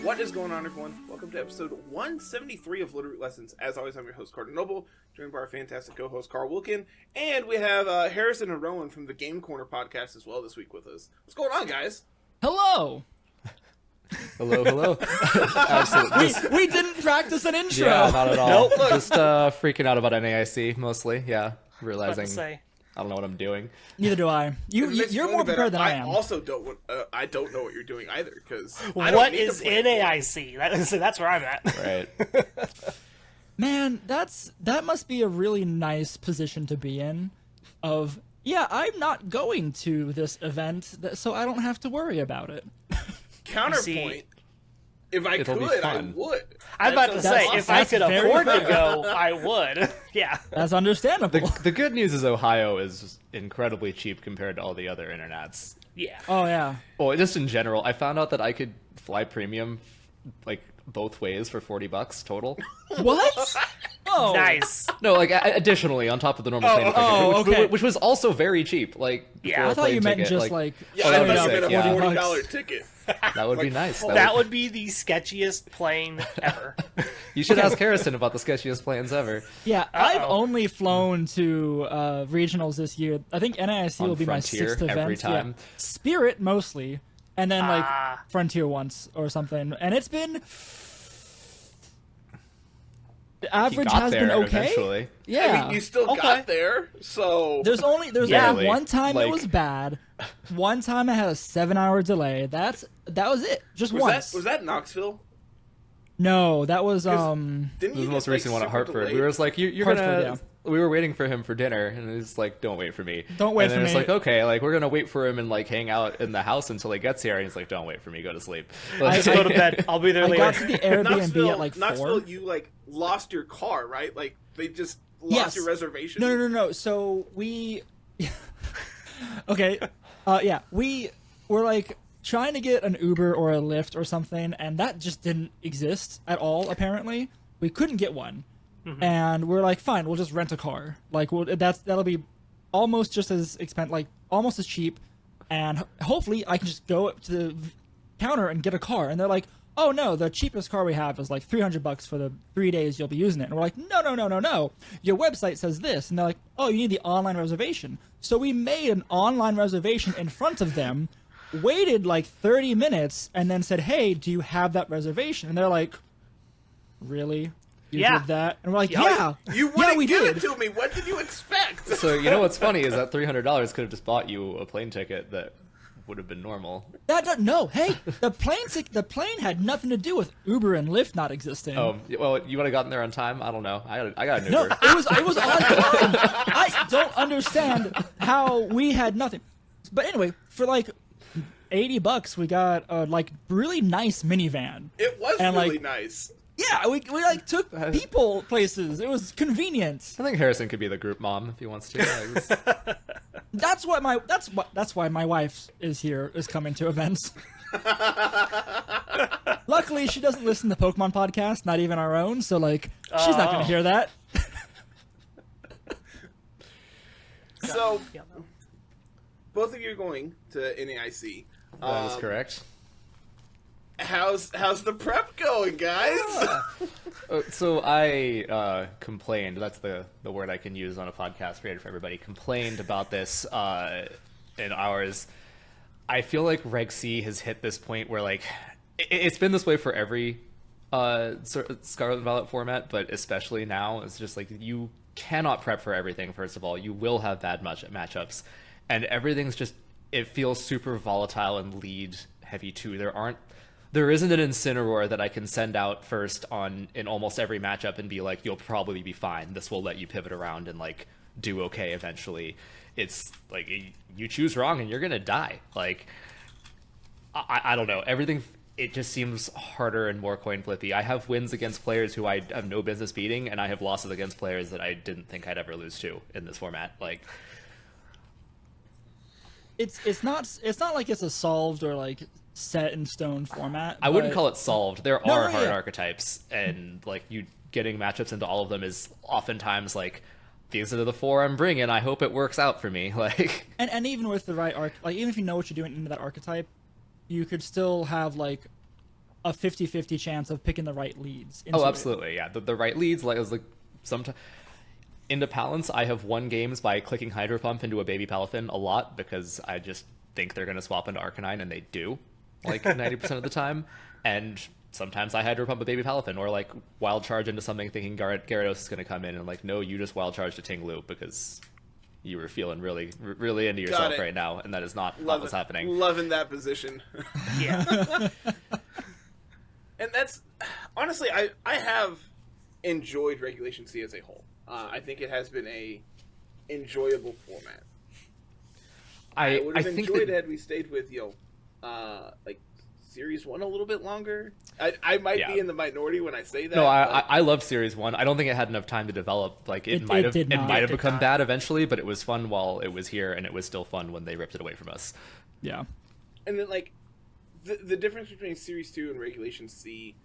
What is going on, everyone? Welcome to episode 173 of Littleroot Lessons. As always, I'm your host, Carter Noble, joined by our fantastic co-host, Carl Wilkin, and we have Harrison and Rowan from the Game Corner podcast as well this week with us. What's going on, guys? Hello! Hello. Absolutely. We didn't practice an intro. Yeah, not at all. Nope. Just freaking out about NAIC mostly. Yeah, realizing Say. I don't know what I'm doing. Neither do I. You're more prepared than I am. I also don't. I don't know what you're doing either because What is NAIC? That's where I'm at. Right. Man, that must be a really nice position to be in. I'm not going to this event, so I don't have to worry about it. Counterpoint. If I It'll be could, I fun. would. I'm about to say, if I could very afford to fair. go, I would. Yeah. That's understandable. The good news is Ohio is incredibly cheap compared to all the other internets. Yeah. Oh, yeah. Well, just in general, I found out that I could fly premium like both ways for $40 total. What? Oh. Nice. No, like additionally on top of the normal plane ticket, okay. which was also very cheap. Like Yeah, for I a I thought plane you meant ticket, just like Yeah, Oh, I that would thought be you meant sick, a yeah. $40 ticket. that would be nice. That would be the sketchiest plane ever. You should ask Harrison about the sketchiest planes ever. Yeah, I've only flown to regionals this year. I think NAIC On will be Frontier my 6th event. every time. Yeah. Spirit mostly, and then like Frontier once or something. And it's been the average got has there been okay. eventually. Yeah, I mean, you still got there, so There's only Barely. one time it Like- was bad. One time I had a 7-hour delay. That was it. Just once. was that Knoxville? No, that was Didn't This is you the most get, recent one at super Hartford. delayed? We were just like, you're Hartford, gonna. yeah. We were waiting for him for dinner, and he's like, "Don't wait for me. Don't wait and then for it's me. like, okay, like we're gonna wait for him and like hang out in the house until he gets here. And he's like, "Don't wait for me. Go to sleep." Just go to bed. I'll be there I later. got to the Airbnb at like 4. Knoxville, you like lost your car, right? Like they just lost Yes. your reservation. No. So we, okay, we were like trying to get an Uber or a Lyft or something, and that just didn't exist at all. Apparently, we couldn't get one, and we're like, fine, we'll just rent a car. Like, that'll be almost just as like almost as cheap, and hopefully I can just go up to the counter and get a car. And they're like, oh no, the cheapest car we have is like $300 for the 3 days you'll be using it. And we're like, no. Your website says this. And they're like, oh, you need the online reservation. So we made an online reservation in front of them, waited like 30 minutes, and then said, hey, do you have that reservation? And they're like, really? You Yeah. did that? And we're like, Yeah. yeah. You wouldn't we give did. it to me. What did you expect? So you know what's funny is that $300 could have just bought you a plane ticket that would have been normal. No, hey, the plane had nothing to do with Uber and Lyft not existing. Well, you would have gotten there on time. I don't know. I got an No, Uber. it was on time. I don't understand how we had nothing. But anyway, for like $80, we got a like really nice minivan. It was And, really like, nice. Yeah, we like took people places. It was convenient. I think Harrison could be the group mom if he wants to. Like, That's why my wife is coming to events. Luckily, she doesn't listen to the Pokemon podcast, not even our own. So like, she's not gonna hear that. So Yeah. both of you are going to NAIC. that is correct. How's the prep going, guys? So I complained. That's the word I can use on a podcast created for everybody. Complained about this in ours. I feel like Reg C has hit this point where like it's been this way for every Scarlet and Violet format, but especially now it's just like you cannot prep for everything. First of all, you will have bad matchups, and everything's just it feels super volatile and lead heavy too. There isn't an Incineroar that I can send out first in almost every matchup and be like, you'll probably be fine. This will let you pivot around and like do okay eventually. It's like you choose wrong and you're gonna die. Like I don't know. Everything it just seems harder and more coin flippy. I have wins against players who I have no business beating, and I have losses against players that I didn't think I'd ever lose to in this format. Like It's not like it's a solved or like set in stone format. I wouldn't but- call it solved. There No, are no, hard yeah. archetypes, and like you getting matchups into all of them is oftentimes like these are the 4 I'm bringing. I hope it works out for me. Like And even with the right even if you know what you're doing into that archetype, you could still have like a 50-50 chance of picking the right leads. Oh, absolutely, yeah. The right leads, like sometimes into Palance, I have won games by clicking Hydro Pump into a Baby Palafin a lot because I just think they're going to swap into Arcanine, and they do, like 90% of the time. And sometimes I Hydro Pump a Baby Palafin, or like Wild Charge into something thinking Gyarados is going to come in, and like, no, you just Wild Charge to Tinglu because you were feeling really, really into yourself right now, and that is not what's happening. Loving that position. Yeah. And that's honestly, I have enjoyed Regulation C as a whole. I think it has been a enjoyable format. I would have enjoyed it had we stayed with like Series 1 a little bit longer. I might be in the minority when I say that. No, I love Series 1. I don't think it had enough time to develop. Like it might have become bad eventually, but it was fun while it was here, and it was still fun when they ripped it away from us. Yeah. And then like the difference between Series 2 and Regulation C,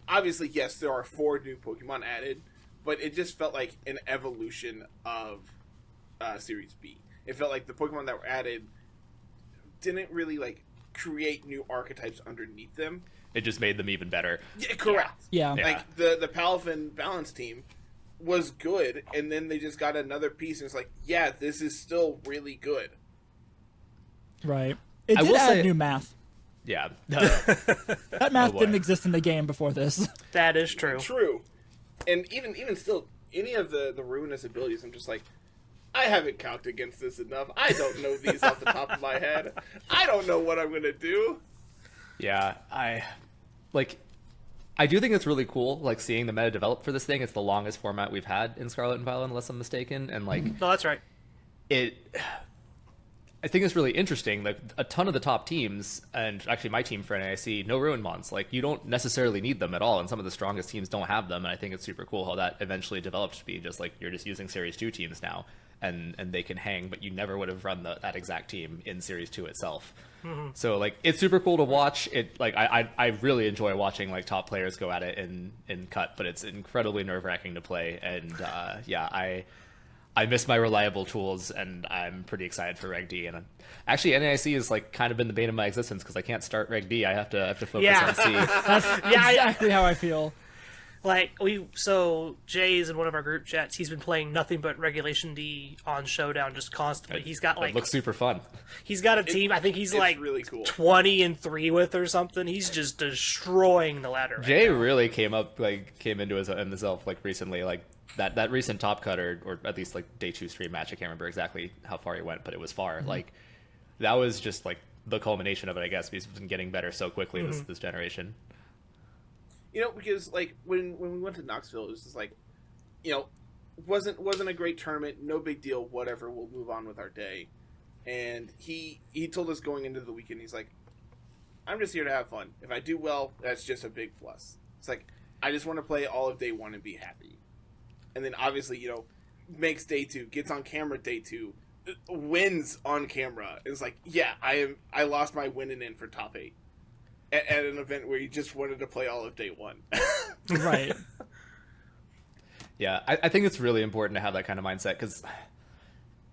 obviously yes, there are 4 new Pokemon added, but it just felt like an evolution of Series B. It felt like the Pokemon that were added didn't really like create new archetypes underneath them. It just made them even better. Yeah, correct. Yeah. Like the Palafin balance team was good, and then they just got another piece, and it's like, yeah, this is still really good. Right. It did add new math. Yeah. That math didn't exist in the game before this. That is true. True. And even still, any of the ruinous abilities, I'm just like, I haven't calced against this enough. I don't know these off the top of my head. I don't know what I'm going to do. Yeah, I do think it's really cool, like, seeing the meta develop for this thing. It's the longest format we've had in Scarlet and Violet, unless I'm mistaken. And, like... No, that's right. I think it's really interesting. Like, a ton of the top teams, and actually my team for NAIC, no Ruin Mons. Like, you don't necessarily need them at all, and some of the strongest teams don't have them, and I think it's super cool how that eventually developed to be just, like, you're just using Series 2 teams now, and they can hang, but you never would have run that exact team in Series 2 itself. Mm-hmm. So, like, it's super cool to watch. It, like, I really enjoy watching, like, top players go at it in cut, but it's incredibly nerve-wracking to play, and, yeah, I miss my reliable tools, and I'm pretty excited for Reg D. And actually, NAIC has like kind of been the bane of my existence because I can't start Reg D. I have to focus on C. That's exactly how I feel. Like Jay's in one of our group chats. He's been playing nothing but Regulation D on Showdown just constantly. He's got like it looks super fun. He's got a team. I think he's like really cool. 20-3 with or something. He's just destroying the ladder. Jay really came into himself like recently, like. That recent top cut or at least like day 2 stream match, I can't remember exactly how far he went, but it was far. Mm-hmm. Like that was just like the culmination of it, I guess, because he's been getting better so quickly this generation. You know, because like when we went to Knoxville, it was just like, you know, wasn't a great tournament, no big deal, whatever, we'll move on with our day. And he told us going into the weekend, he's like, I'm just here to have fun. If I do well, that's just a big plus. It's like, I just want to play all of day 1 and be happy. And then obviously, you know, makes day 2, gets on camera day 2, wins on camera. It's like, yeah, I lost my winning in for top 8 at an event where you just wanted to play all of day 1. Right. Yeah, I think it's really important to have that kind of mindset because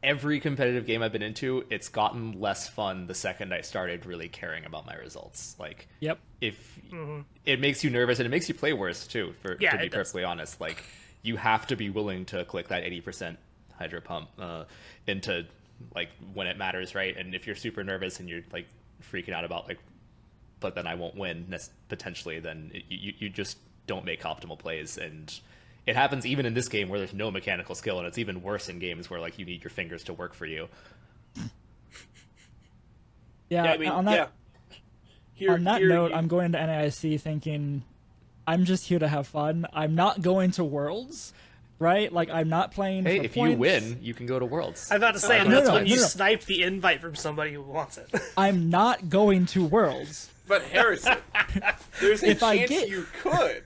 every competitive game I've been into, it's gotten less fun the second I started really caring about my results. Like, yep. If it makes you nervous and it makes you play worse too, to be perfectly honest. Like, you have to be willing to click that 80% Hydro Pump into, like, when it matters, right? And if you're super nervous and you're, like, freaking out about, like, but then I won't win, potentially, then you just don't make optimal plays. And it happens even in this game where there's no mechanical skill, and it's even worse in games where, like, you need your fingers to work for you. Yeah, I mean, on that note, I'm going to NAIC thinking... I'm just here to have fun. I'm not going to Worlds, right? Like, I'm not playing for if points. You win, you can go to Worlds. I'm about to say, you snipe the invite from somebody who wants it. I'm not going to Worlds. But Harrison, there's a chance you could.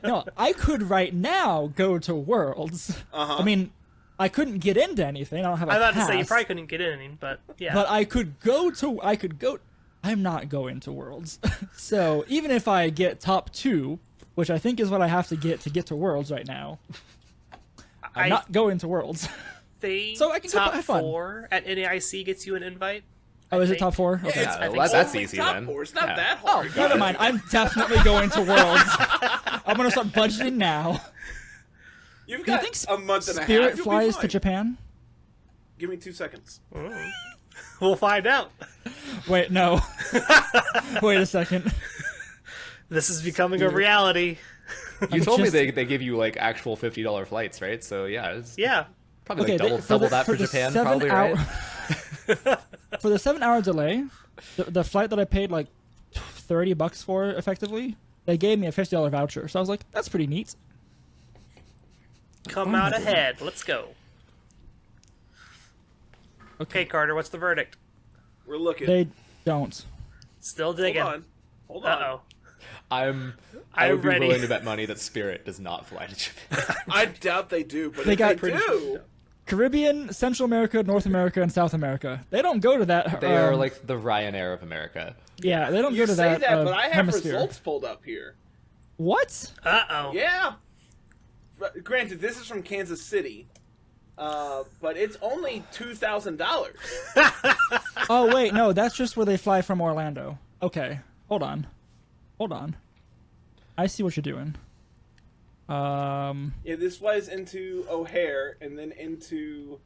No, I could right now go to Worlds. I mean, I couldn't get into anything. I don't have a pass. I'm about to say, you probably couldn't get in anything, but yeah. But I could go. I'm not going to Worlds. So even if I get top 2, which I think is what I have to get to Worlds right now, I'm not going to Worlds. So I can top go have fun. 4 at NAIC gets you an invite? Oh, is it top 4? Okay. It's Yeah, well, that's only easy top then. 4. It's not Yeah. that Oh, hard. never mind. I'm definitely going to Worlds. I'm gonna start budgeting now. You've Do you got think a month and a half. Spirit You'll be flies to fine. Japan? Give me 2 seconds. We'll find out. Wait, no. Wait a second. This is becoming a reality. You told me just- they give you like actual $50 flights, right? So yeah, it's Yeah. probably Okay, like double that for Japan, probably, right? For the 7-hour delay, the flight that I paid like $30 for, effectively, they gave me a $50 voucher. So I was like, that's pretty neat. Come out ahead. Let's go. Okay, Carter, what's the verdict? We're looking. They don't. Still Hold digging. on. Hold on. Uh-oh. I I'm would be ready. willing to bet money that Spirit does not fly to Japan. I doubt they do, but They if got they do, Caribbean, Central America, North America, and South America. They don't go to that. They are like the Ryanair of America. Yeah, they don't you go to say that, but I have hemisphere. results pulled up here. What? Uh-oh. Yeah. Granted, this is from Kansas City, but it's only $2,000. Oh wait, no, that's just where they fly from Orlando. Okay, hold on. I see what you're doing. Yeah, this flies into O'Hare and then into.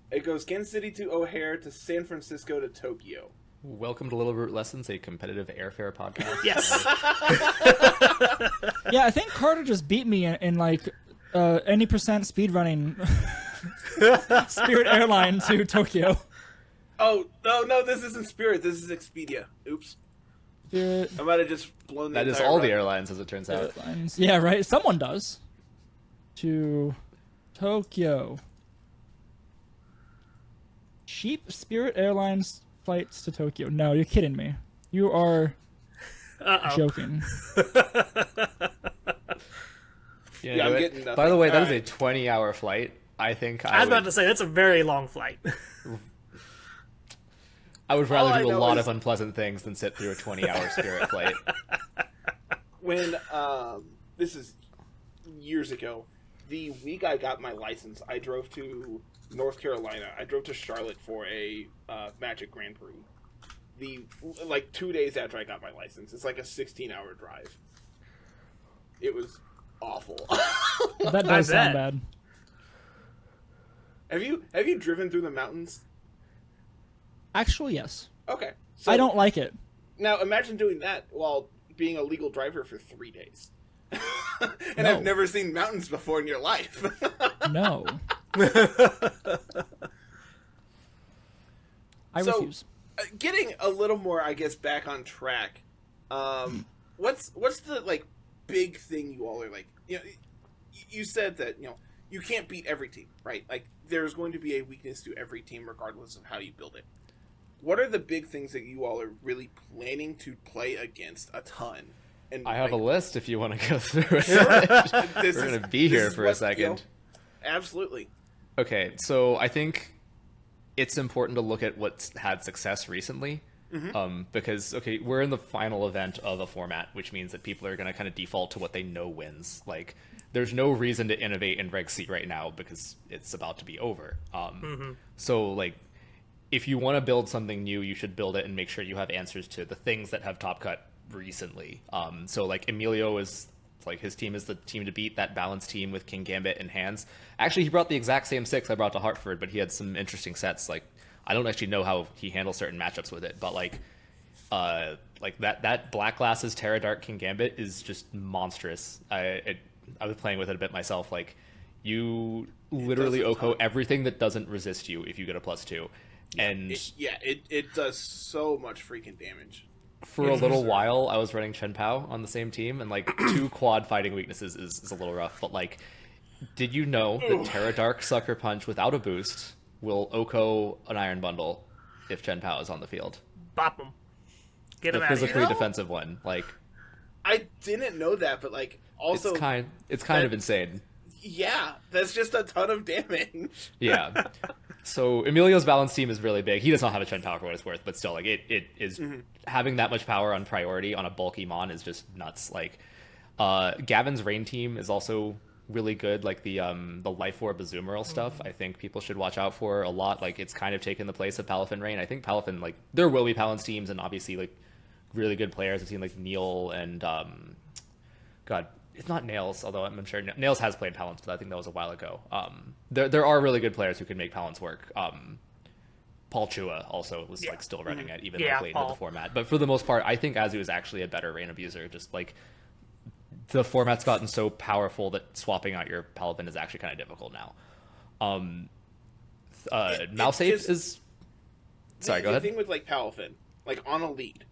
It goes Kansas City to O'Hare to San Francisco to Tokyo. Welcome to Littleroot Lessons, a competitive airfare podcast. Yes. Yeah, I think Carter just beat me in like any percent speed running. Spirit Airline to Tokyo. Oh no! This isn't Spirit. This is Expedia. Oops, Spirit I might have just blown. That is entire all run. the airlines, as it turns out. Airlines. Yeah, right. Someone does. To Tokyo. Cheap Spirit Airlines flights to Tokyo. No, you're kidding me. You are joking. Yeah, I'm getting nothing. By the way, that is Alright. a 20-hour flight. I think I was about to say, that's a very long flight. I would All rather I do a know lot is- of unpleasant things than sit through a 20-hour Spirit flight. When this is years ago, the week I got my license, I drove to North Carolina. I drove to Charlotte for a Magic Grand Prix. Like 2 days after I got my license, it's like a 16-hour drive. It was awful. That does I sound bet. bad. Have you driven through the mountains? Actually, yes. Okay, so I don't like it. Now imagine doing that while being a legal driver for 3 days. And No. I've never seen mountains before in your life. No. I So- refuse. Getting a little more, I guess, back on track. What's the like big thing you all are like? You know, you said that you can't beat every team, right? Like there's going to be a weakness to every team, regardless of how you build it. What are the big things that you all are really planning to play against a ton? And I have a like, list if you want to go through it. this We're is- going to be this here is for a what, second. Absolutely. Okay, so I think it's important to look at what's had success recently. Because, okay, we're in the final event of a format, which means that people are going to kind of default to what they know wins. Like, there's no reason to innovate in Reg C right now because it's about to be over. So, like, if you want to build something new, you should build it and make sure you have answers to the things that have top cut recently. So, like, Emilio is, like, his team is the team to beat, that balanced team with King Gambit and Hands. Actually, he brought the exact same 6 I brought to Hartford, but he had some interesting sets. Like, I don't actually know how he handles certain matchups with it, but like that Black Glasses Terra Dark King Gambit is just monstrous. I was playing with it a bit myself. Like, you literally does a OHKO ton. everything that doesn't resist you if you get a +2, and It does so much freaking damage. for a little while I was running Chen Pao on the same team, and like 2 quad fighting weaknesses is a little rough. But like, did you know that Terra Dark Sucker Punch without a boost will OHKO an Iron Bundle if Chen Pao is on the field? Bop them. Get The them out of here. physically You know? defensive one. Like, I didn't know that, but like also it's kind of insane. yeah, that's just a ton of damage. Yeah. So Emilio's balance team is really big. He does not have a Chen Power for what it's worth, but still, like, it is having that much power on priority on a bulky mon is just nuts. Like, Gavin's Rain team is also really good. Like the Life Orb Azumarill stuff, I think people should watch out for a lot. Like it's kind of taken the place of Palafin Rain. I think Palafin, like there will be Palin's teams and obviously like really good players. I've seen like Neil and God, it's not Nails, although I'm sure Nails has played Palins, but I think that was a while ago. There are really good players who can make Palins work. Paul Chua also was like still running it even like late into the format. But for the most part, I think Azu is actually a better Rain abuser. Just like the format's gotten so powerful that swapping out your Palafin is actually kind of difficult now. Mouse Ape is... Sorry, go ahead. The thing with like Palafin, like on a lead,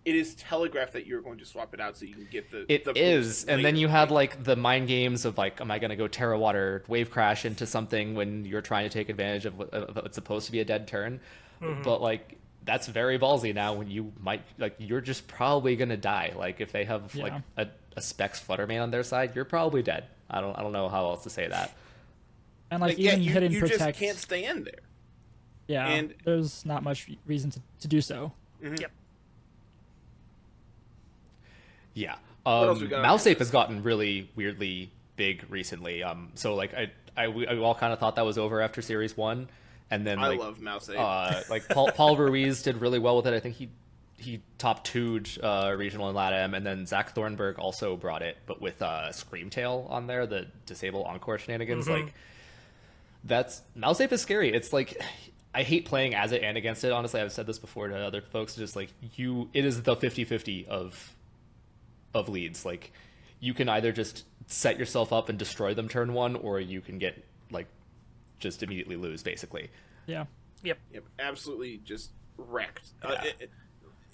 it is telegraphed that you're going to swap it out so you can get the... It is, and then you had like the mind games of like, am I going to go Terra Water Wave Crash into something when you're trying to take advantage of what's supposed to be a dead turn? But like, that's very ballsy now when you might, like, you're just probably going to die. Like if they have like a Specs Fluttermane on their side, you're probably dead. I don't know how else to say that. And like even hitting you Protect... just can't stay in there. Yeah, and there's not much reason to do so. Yep. Yeah. Mouse Ape has gotten really weirdly big recently. So like we all kind of thought that was over after Series 1. And then like, I love Mouse Ape. Like Paul Ruiz did really well with it. I think he top 2'd regional in LATAM, and then Zach Thornburg also brought it, but with Screamtail on there, the disable encore shenanigans. Like that's Mouse Ape is scary. It's like I hate playing as it and against it. Honestly, I've said this before to other folks. Just like it is the 50-50 of leads. Like you can either just set yourself up and destroy them turn 1, or you can get like just immediately lose basically. Yep, absolutely just wrecked.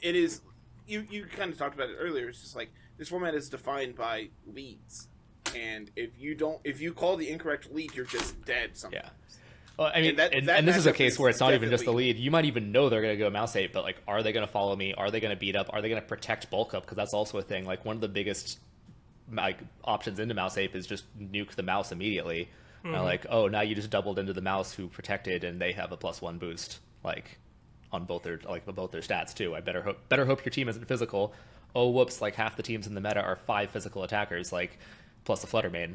It is you kind of talked about it earlier. It's just like this format is defined by leads, and if you call the incorrect lead, you're just dead sometimes. I mean, and this is a case where it's not even just the lead. You might even know they're going to go Mouse Ape, but like, are they going to follow me? Are they going to beat up? Are they going to protect bulk up? Because that's also a thing. Like one of the biggest like options into Mouse Ape is just nuke the mouse immediately. Like, oh, now you just doubled into the mouse who protected, and they have a +1 boost like on both their stats too. I better hope your team isn't physical. Oh, whoops! Like half the teams in the meta are 5 physical attackers, like plus a Fluttermane.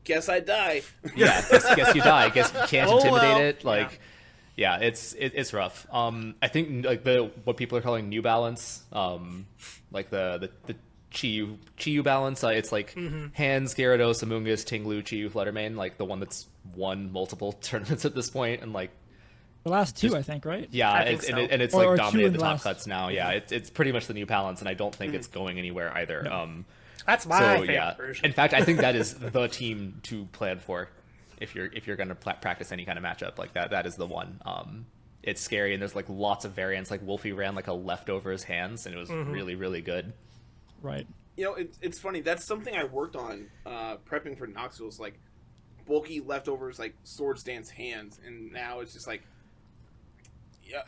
Guess I die. Guess you die. Guess you can't intimidate it. Like, yeah, it's rough. I think like what people are calling New Balance, like the Chi-Yu balance. It's like Hands, Gyarados, Amoonguss, Tinglu, Chi-Yu, Fluttermane, like the one that's won multiple tournaments at this point, and like the last 2, I think, right? Yeah, I think so. and it's like dominated the top cuts now. Yeah, it's pretty much the new balance, and I don't think it's going anywhere either. No. That's my favorite version. In fact, I think that is the team to plan for if you're going to practice any kind of matchup like that. That is the one. It's scary, and there's like lots of variants. Like Wolfie ran like a leftovers hands, and it was really, really good. Right. You know, it's funny. That's something I worked on prepping for Knoxville's like bulky leftovers, like Swords Dance hands, and now it's just like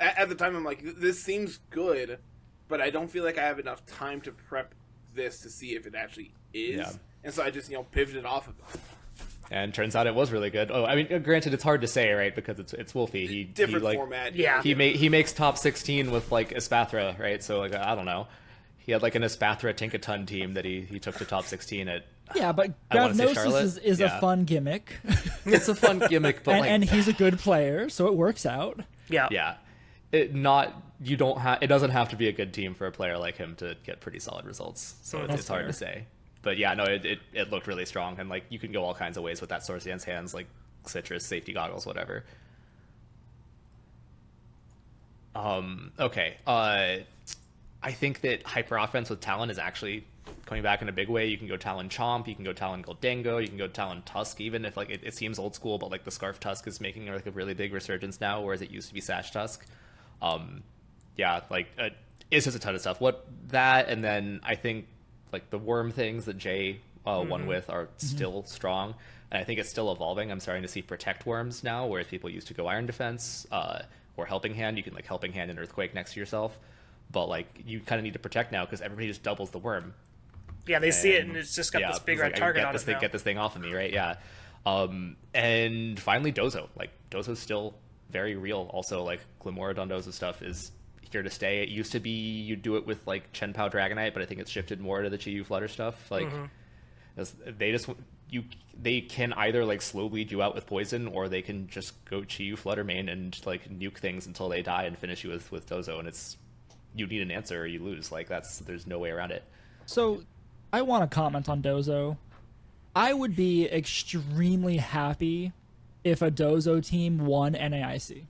at the time I'm like, this seems good, but I don't feel like I have enough time to prep this to see if it actually is, and so I just pivoted off of it. And turns out it was really good. Oh, I mean, granted, it's hard to say, right? Because it's Wolfie. He format. Yeah. He makes top 16 with like Espathra, right? So like I don't know. He had like an Espathra Tinkaton team that he took to top 16 at. Yeah, but Gravnosis is a fun gimmick. It's a fun gimmick, but and he's a good player, so it works out. Yeah. Yeah. It doesn't have to be a good team for a player like him to get pretty solid results. So it's hard to say. But yeah, no, it looked really strong, and like you can go all kinds of ways with that Swords Dance hands, like Citrus, safety goggles, whatever. Okay. I think that hyper offense with Talon is actually coming back in a big way. You can go Talon Chomp, you can go Talon Goldengo, you can go Talon Tusk, even if like it seems old school, but like the Scarf Tusk is making like a really big resurgence now, whereas it used to be Sash Tusk. Yeah, like it's just a ton of stuff. And then I think like the worm things that Jay won with are still strong, and I think it's still evolving. I'm starting to see protect worms now, whereas people used to go Iron Defense or Helping Hand. You can like Helping Hand and Earthquake next to yourself, but like you kind of need to protect now because everybody just doubles the worm. Yeah, they see it and it's just got this big red target on it now. Get this thing off of me, right? Yeah. And finally Dozo. Like Dozo's still very real. Also, like Glamourodon Dozo stuff is here to stay. It used to be you do it with like Chen Pao Dragonite, but I think it's shifted more to the Chi-Yu Flutter stuff. Like They can either like slow bleed you out with poison, or they can just go chi you Flutter Mane and like nuke things until they die and finish you with Dozo, and you need an answer or you lose. Like there's no way around it. So, I want to comment on Dozo. I would be extremely happy if a Dozo team won NAIC.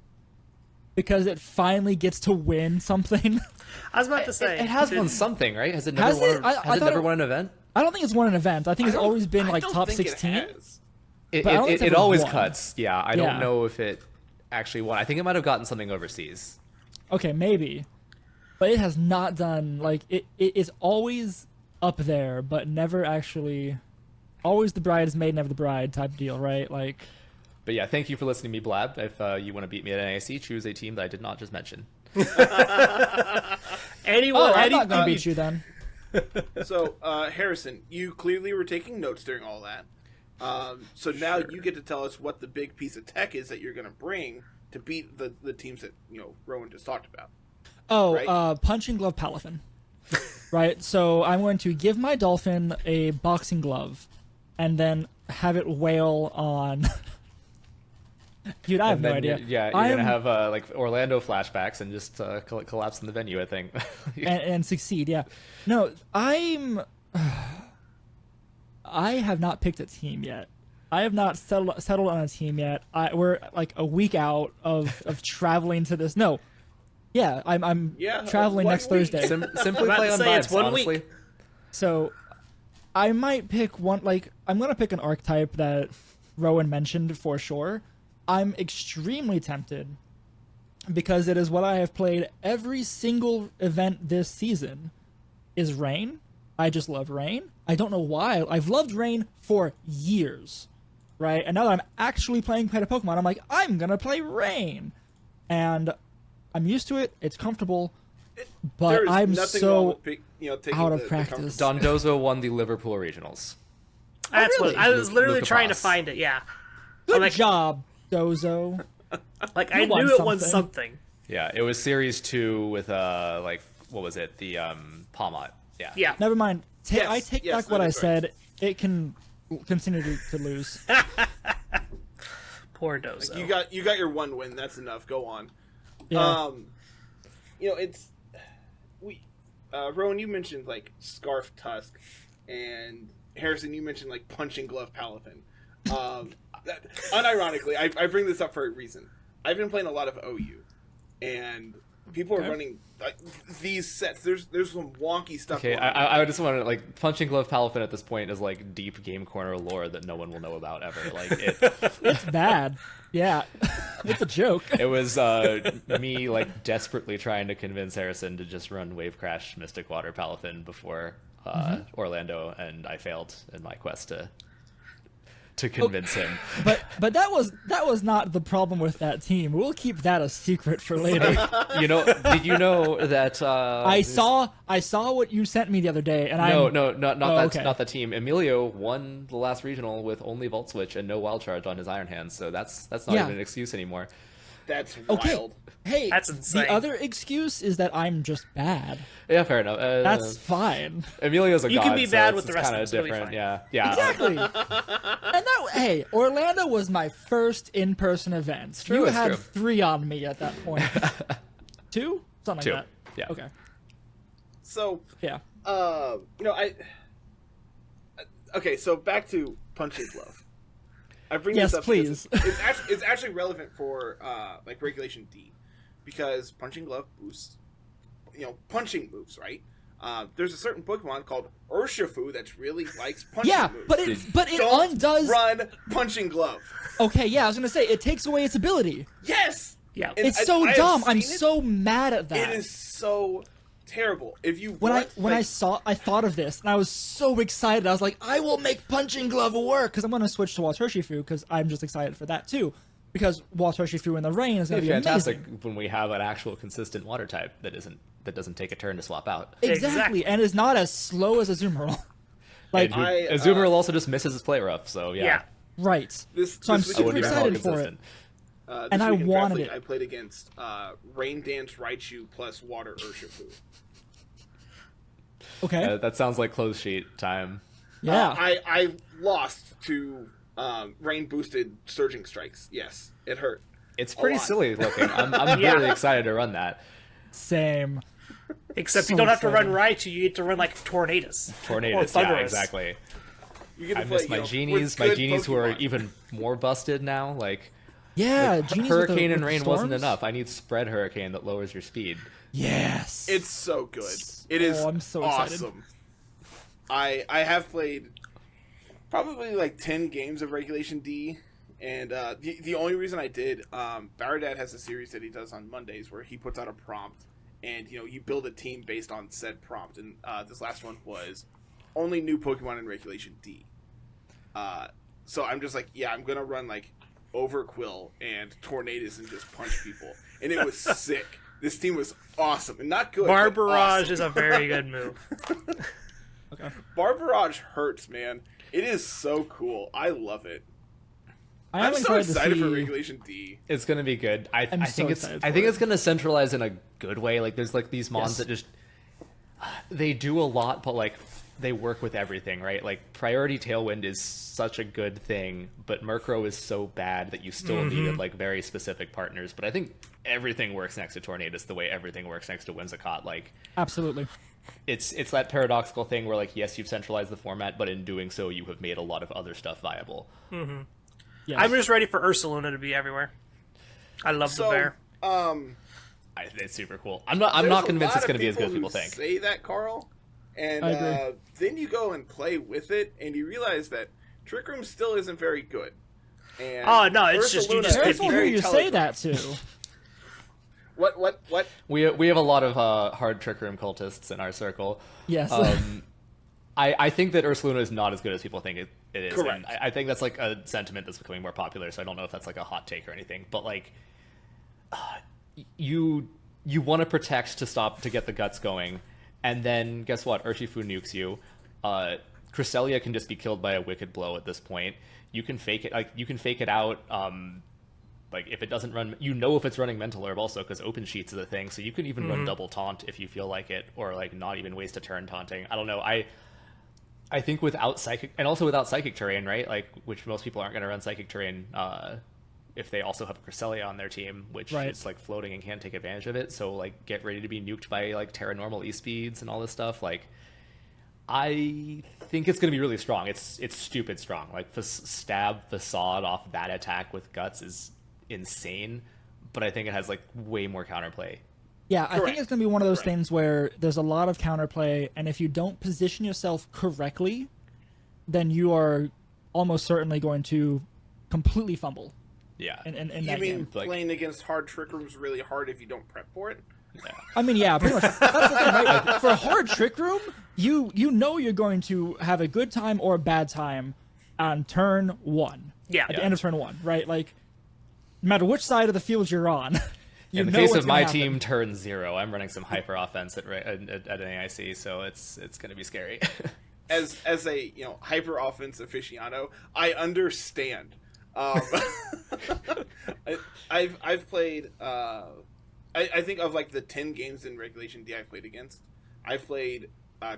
Because it finally gets to win something. I was about to say It has won something, right? Has it never Has it? won? I Has it thought never it- won an event? I don't think it's won an event. I think it's always been I like don't top think it 16. has. But I don't think it's It ever always won. cuts. Yeah, I Yeah. don't know if it actually won. I think it might have gotten something overseas. Okay, maybe. But it has not done, like, it is always up there, but never actually, always the bride is maid, never the bride type deal, right? Like, But yeah, thank you for listening to me blab. If you want to beat me at NAC, choose a team that I did not just mention. anyone. I'm not any, going to beat you then. So, Harrison, you clearly were taking notes during all that. So now you get to tell us what the big piece of tech is that you're going to bring to beat the teams that Rowan just talked about. Oh, Right. punching glove Palafin. Right, so I'm going to give my dolphin a boxing glove and then have it wail on... Dude, I have And no then idea. you're gonna have like Orlando flashbacks and just collapse in the venue, I think. and succeed, yeah. No, I have not picked a team yet. I have not settled on a team yet. We're like a week out of traveling to this. No, yeah, I'm traveling 1 next week. Thursday. Simply about play to on say, vibes, it's 1 honestly. week. So I might pick one. Like I'm gonna pick an archetype that Rowan mentioned for sure. I'm extremely tempted because it is what I have played every single event this season. Is Rain. I just love Rain. I don't know why. I've loved Rain for years, right? And now that I'm actually playing competitive Pokemon, I'm like, I'm gonna play Rain, and I'm used to it. It's comfortable, but There is I'm nothing wrong so with taking out of the practice. Dondozo won the Liverpool Regionals. That's really? what I was literally Luca trying to Boss. find it. Yeah, Good like- job, Dozo. like You I won knew it won something. something. Yeah, it was Series 2 with like what was it? The Palmot. Yeah. Yeah, Never mind. Yes, I take yes, back what that I is right. said. It can continue to lose. poor Dozo. You got your one win. That's enough. Go on. Yeah. It's Rowan, you mentioned like Scarf Tusk, and Harrison, you mentioned like Punching Glove Palafin. Unironically, I bring this up for a reason. I've been playing a lot of OU, and people are Okay. running these sets. There's some wonky stuff. Okay, going on. I just want to like Punching Glove Palafin at this point is like deep game corner lore that no one will know about ever. Like It's bad. Yeah. It's a joke. it was me like desperately trying to convince Harrison to just run Wave Crash Mystic Water Palafin before Orlando, and I failed in my quest to convince him. But that was not the problem with that team. We'll keep that a secret for later. Did you know that I saw what you sent me the other day, and not the team. Emilio won the last regional with only Volt Switch and no Wild Charge on his Iron Hands, so that's not Yeah. even an excuse anymore. That's okay. wild. Hey, That's insane. the other excuse is that I'm just bad. Yeah, fair enough. That's fine. Emilio's a You god, can be so bad it's- with the it's rest of kinda us, it'll be different. fine. Yeah. Exactly. And hey, Orlando was my first in-person event. true, You it's had true. 3 on me at that point. 2? Something Two. like that. Yeah. Okay. So Yeah. okay, so back to Punching Glove. I bring Yes, this up please. because it's actually relevant for like Regulation D, because Punching Glove boosts punching moves, right? There's a certain Pokemon called Urshifu that really likes punching Yeah, moves. but it Don't undoes. run Punching Glove. Okay, yeah, I was gonna say it takes away its ability. Yes. Yeah. And It's so I have dumb. I'm seen it. so mad at that. It is so terrible. If you When I want, I thought of this and I was so excited. I was like, I will make Punching Glove work because I'm gonna switch to Waltershifu because I'm just excited for that too. Because Waltershifu in the rain is gonna It'd be be fantastic amazing. when we have an actual consistent water type that doesn't take a turn to swap out. Exactly, and is not as slow as a Azumarill. Like And I, Azumarill also just misses his play rough, so Yeah. right. So I'm this week super wouldn't in even call it excited for it. consistent. This And I week in wanted Draft League, it. I played against Rain Dance Raichu plus Water Urshifu. Okay. That sounds like close sheet time. Yeah. I lost to rain boosted surging strikes. Yes, it hurt. It's pretty lot. silly looking. I'm Yeah. really excited to run that. Same. Except So you don't have to run exciting. Raichu, you get to run like Tornadus. Tornadoes, Or yeah, Thunderous. exactly. You get to I play, miss my with genies. good My genies who are Pokemon. even more busted now. Like, Yeah, genies with Hurricane the, and with the Rain wasn't storms? enough. I need Spread Hurricane that lowers your speed. Yes. It's so good. It is I'm so excited. awesome. I have played probably like 10 games of Regulation D, and the only reason I did, Baradad has a series that he does on Mondays where he puts out a prompt, and you build a team based on said prompt, and this last one was only new Pokemon in Regulation D. So I'm just like, yeah, I'm gonna run like Overquill and Tornadus and just punch people, and it was sick. This team was awesome, and not good. but Barbarage awesome. is a very good move. Okay. Barbarage hurts, man. It is so cool. I love it. I am I'm so excited to for see... Regulation D. It's gonna be good. I I'm think so it's excited I for think it. it's gonna centralize in a good way. Like there's like these mons Yes. that just they do a lot, but like they work with everything, right? Like Priority Tailwind is such a good thing, but Murkrow is so bad that you still needed like very specific partners. But I think everything works next to Tornadus the way everything works next to Whimsicott. Like Absolutely. it's that paradoxical thing where like yes, you've centralized the format, but in doing so you have made a lot of other stuff viable. Yes. I'm just ready for Ursaluna to be everywhere. I love the So, bear. It's super cool. I'm not there's a convinced lot it's of going to be as good as who people think. Say that, Carl, and I agree. then you go and play with it, and you realize that Trick Room still isn't very good. And Oh, no, it's just- you Ursaluna just is Careful who very you say telegraphed. that to. What? We have a lot of hard Trick Room cultists in our circle. Yes. I think that Ursaluna is not as good as people think it is. Correct. And I think that's like a sentiment that's becoming more popular, so I don't know if that's like a hot take or anything. But like, you want to protect to get the guts going, and then guess what? Urshifu nukes you. Cresselia can just be killed by a Wicked Blow at this point. You can fake it. Like you can fake it out. Like if it doesn't run, if it's running Mental Herb also because Open Sheets is a thing, so you can even run Double Taunt if you feel like it, or like not even waste a turn taunting. I don't know. I think without Psychic, and also without Psychic Terrain, right? Like which most people aren't going to run Psychic Terrain if they also have Cresselia on their team, which Right. is like floating and can't take advantage of it. So like get ready to be nuked by like Terra Normal E-Speeds and all this stuff. Like I think it's going to be really strong. It's stupid strong. Like stab Facade off that attack with Guts is insane, but I think it has like way more counterplay. Yeah, I think Correct. it's going to be one of those Correct. things where there's a lot of counterplay, and if you don't position yourself correctly, then you are almost certainly going to completely fumble Yeah. in You that mean game. Like- playing against hard Trick Room is really hard if you don't prep for it? Yeah. I mean, yeah, pretty much. That's the thing, right? For a hard Trick Room, you know you're going to have a good time or a bad time on turn one. Yeah. At the end of turn one, right? Like, no matter which side of the field you're on, you In the know case what's of my gonna happen. team, turn 0. I'm running some hyper offense at NAIC, so it's going to be scary. As a hyper offense aficionado, I understand. I've played. I think of like the 10 games in Regulation D I've played against. I've played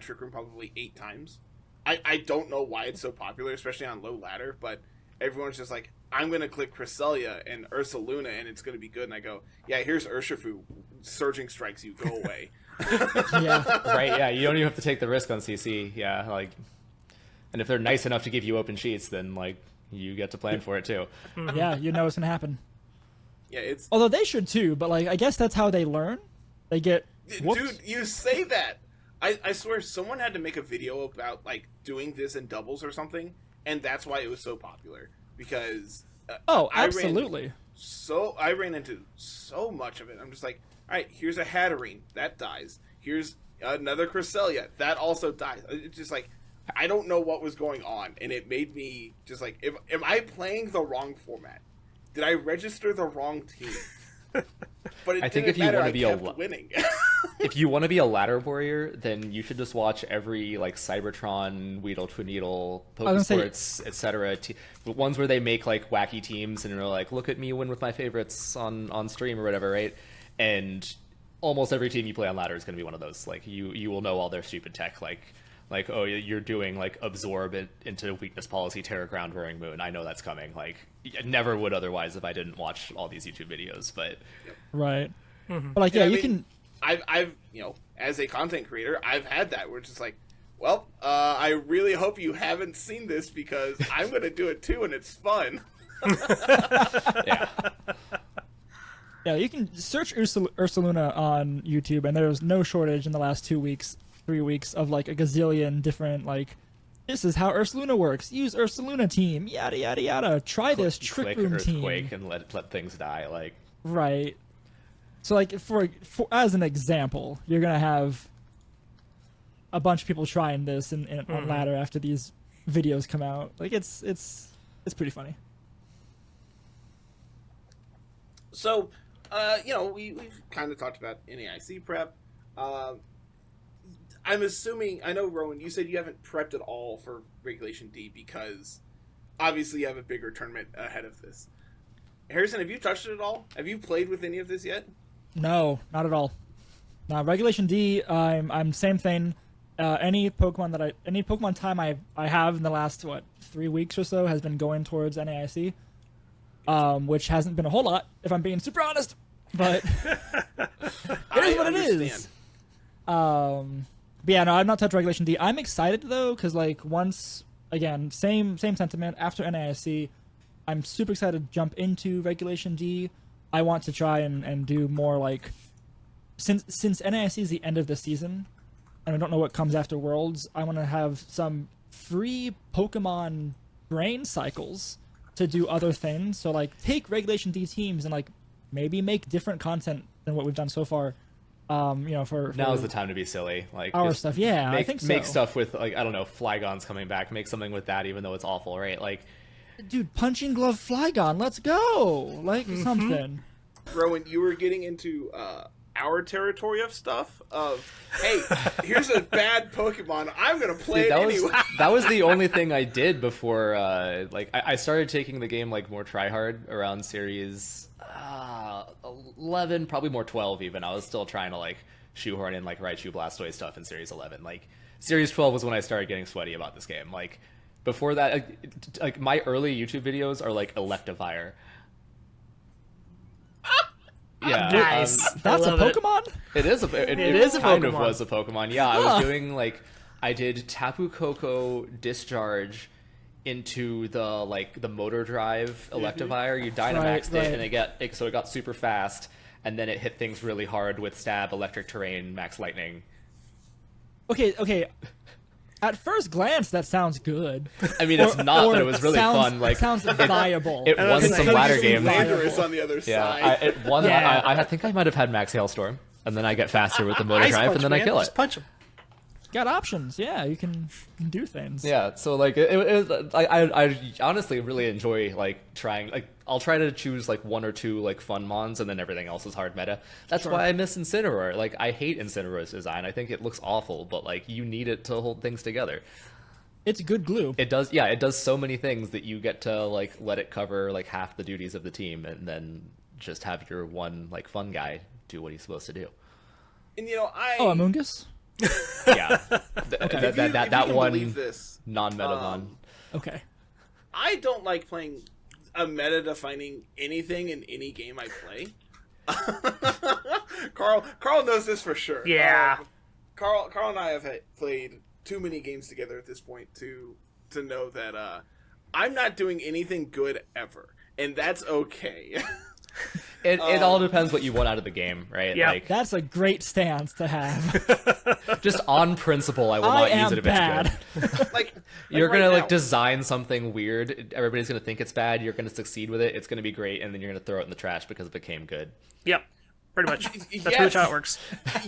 Trick Room probably 8 times. I don't know why it's so popular, especially on low ladder, but everyone's just like, I'm going to click Cresselia and Ursaluna and it's going to be good. And I go, yeah, here's Urshifu. Surging strikes you. Go away. Yeah. Right, yeah, you don't even have to take the risk on CC. Yeah, like, and if they're nice enough to give you open sheets, then like you get to plan for it too. Yeah, you know what's gonna happen. Yeah, it's... Although they should too, but like I guess that's how they learn. They get whooped. Dude, you say that. I swear someone had to make a video about like doing this in doubles or something, and that's why it was so popular. Because Oh, I ran- absolutely. I ran into so much of it. I'm just like, all right, here's a Hatterene that dies. Here's another Cresselia that also dies. It's just like I don't know what was going on, and it made me just like, am I playing the wrong format? Did I register the wrong team? But it I think didn't if you matter, wanna I be a kept lo- winning. If you want to be a ladder warrior, then you should just watch every like Cybertron, Weedle, Twineedle, was gonna Pokesports, etc. Ones where they make like wacky teams and are like, look at me win with my favorites on stream or whatever, right? And almost every team you play on ladder is going to be one of those. Like you will know all their stupid tech, like Like, oh, you're doing like absorb it into weakness policy, terror ground, roaring moon. I know that's coming. Like, I never would otherwise if I didn't watch all these YouTube videos. But Right. But like, yeah, I you mean, can. I've as a content creator, I've had that where it's just like, well, I really hope you haven't seen this because I'm going to do it too, and it's fun. yeah, Yeah, you can search Ursaluna on YouTube, and there's no shortage in the last 3 weeks of like a gazillion different like, this is how Ursaluna works. Use Ursaluna team, yada yada yada. Try this trick click room earthquake team. and let things die. Like, Right. So like for as an example, you're gonna have a bunch of people trying this on ladder after these videos come out. Like it's pretty funny. So, we've kind of talked about NAIC prep. I'm assuming, I know, Rowan, you said you haven't prepped at all for Regulation D because obviously you have a bigger tournament ahead of this. Harrison, have you touched it at all? Have you played with any of this yet? No, not at all. Now Regulation D, I'm same thing. Any Pokemon time I have in the last 3 weeks or so has been going towards NAIC, which hasn't been a whole lot if I'm being super honest. But it is what it is. But yeah, no, I've not touched Regulation D. I'm excited though, because like once again, same sentiment after NAIC, I'm super excited to jump into Regulation D. I want to try and do more like since NAIC is the end of the season, and I don't know what comes after Worlds. I want to have some free Pokemon brain cycles to do other things. So like take Regulation D teams and like maybe make different content than what we've done so far. For now's the time to be silly. Like our just stuff. Yeah, make, I think so. Make stuff with like, I don't know, Flygon's coming back. Make something with that, even though it's awful, right? Like, dude, Punching Glove Flygon, let's go! Like something. Rowan, you were getting into our territory of stuff of, hey, here's a bad Pokemon, I'm gonna play it anyway. That was the only thing I did before I started taking the game like more tryhard around series 11, probably more 12 even. I was still trying to like shoehorn in like Raichu Blastoise stuff in series 11. Like series 12 was when I started getting sweaty about this game. Like before that, like my early YouTube videos are like Electivire. Yeah, Nice. That's a Pokemon? It is It is a kind Pokemon. of was a Pokemon. Yeah, I was doing like I did Tapu Koko Discharge into the motor drive Electivire. You Dynamaxed Right. it, and so it got super fast, and then it hit things really hard with Stab, Electric Terrain, Max Lightning. Okay. At first glance, that sounds good. I mean, it's not, but it was really fun. Like sounds viable. it won was some like- ladder Some games. Landorus on the other side. It won. Yeah. I think I might have had Max Hailstorm, and then I get faster with the motor Ice drive, punch, and then man. I kill Just it. punch him. Got options. Yeah, you can do things. Yeah, so like I honestly really enjoy like trying. Like I'll try to choose like one or two like fun mons, and then everything else is hard meta. That's why I miss Incineroar. Like I hate Incineroar's design. I think it looks awful, but like you need it to hold things together. It's good glue. It does. Yeah, it does so many things that you get to like let it cover like half the duties of the team, and then just have your one like fun guy do what he's supposed to do. And Oh, Amoongus? Yeah, if you can one believe this, non-meta mon. Okay. I don't like playing a meta-defining anything in any game I play. Carl knows this for sure. Yeah. Carl and I have played too many games together at this point to know that I'm not doing anything good ever, and that's okay. It all depends what you want out of the game, right? Yeah. Like That's a great stance to have. just on principle, I will I not am use it if bad. it's good. like You're right gonna like now- design something weird. Everybody's gonna think it's bad. You're gonna succeed with it. It's gonna be great, and then you're gonna throw it in the trash because it became good. Yep. Pretty much. That's Yes. pretty much how it works.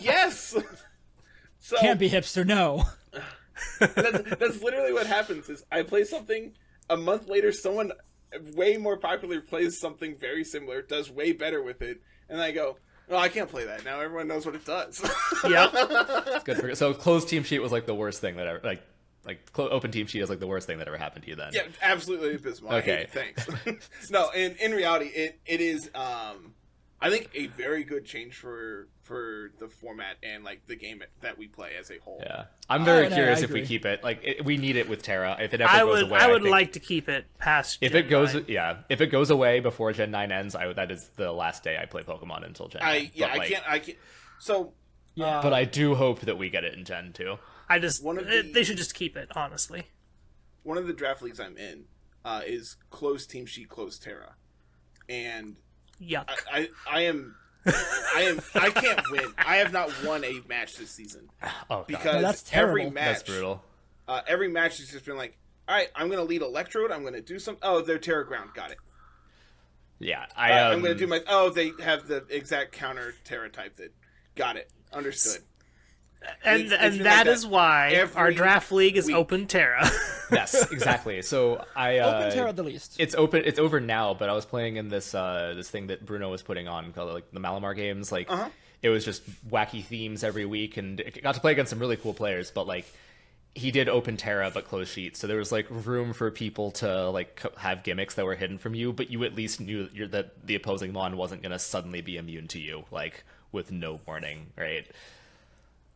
Yes. So Can't be hipster, no. that's literally what happens. Is I play something, a month later, someone way more popular plays something very similar, does way better with it, and I go, "Oh, I can't play that now. Everyone knows what it does." Yep. It's good. So closed team sheet was like the worst thing that ever open team sheet is like the worst thing that ever happened to you then. Yeah, absolutely abysmal. Okay. I hate it. Thanks. No, in reality, it is I think a very good change for the format and like the game that we play as a whole. Yeah, I'm very no, curious I if we agree. keep it. Like, we need it with Terra. If it ever I goes would away, I would think like to keep it past. if Gen it goes, 9. if it goes away before Gen 9 ends, that is the last day I play Pokemon until Gen 9. I can't. So But I do hope that we get it in Gen 2. They should just keep it, honestly. one of the draft leagues I'm in is closed team sheet, closed Terra, and Yuck. I can't win. I have not won a match this season Oh, God. because No, that's terrible. every match, That's brutal. Every match has just been like, all right, I'm going to lead Electrode. I'm going to do some. Oh, they're Terra Ground. Got it. Yeah, I'm going to do my. Oh, they have the exact counter Terra type. That got it. Understood. And It's been that like is why every our draft league is week. Open Terra. Yes, exactly. So Open Terra at the least. It's open. It's over now, but I was playing in this this thing that Bruno was putting on called like the Malamar games. Like it was just wacky themes every week, and it got to play against some really cool players. But like he did Open Terra but closed sheets, so there was like room for people to like have gimmicks that were hidden from you, but you at least knew that the opposing mon wasn't going to suddenly be immune to you, like with no warning, right?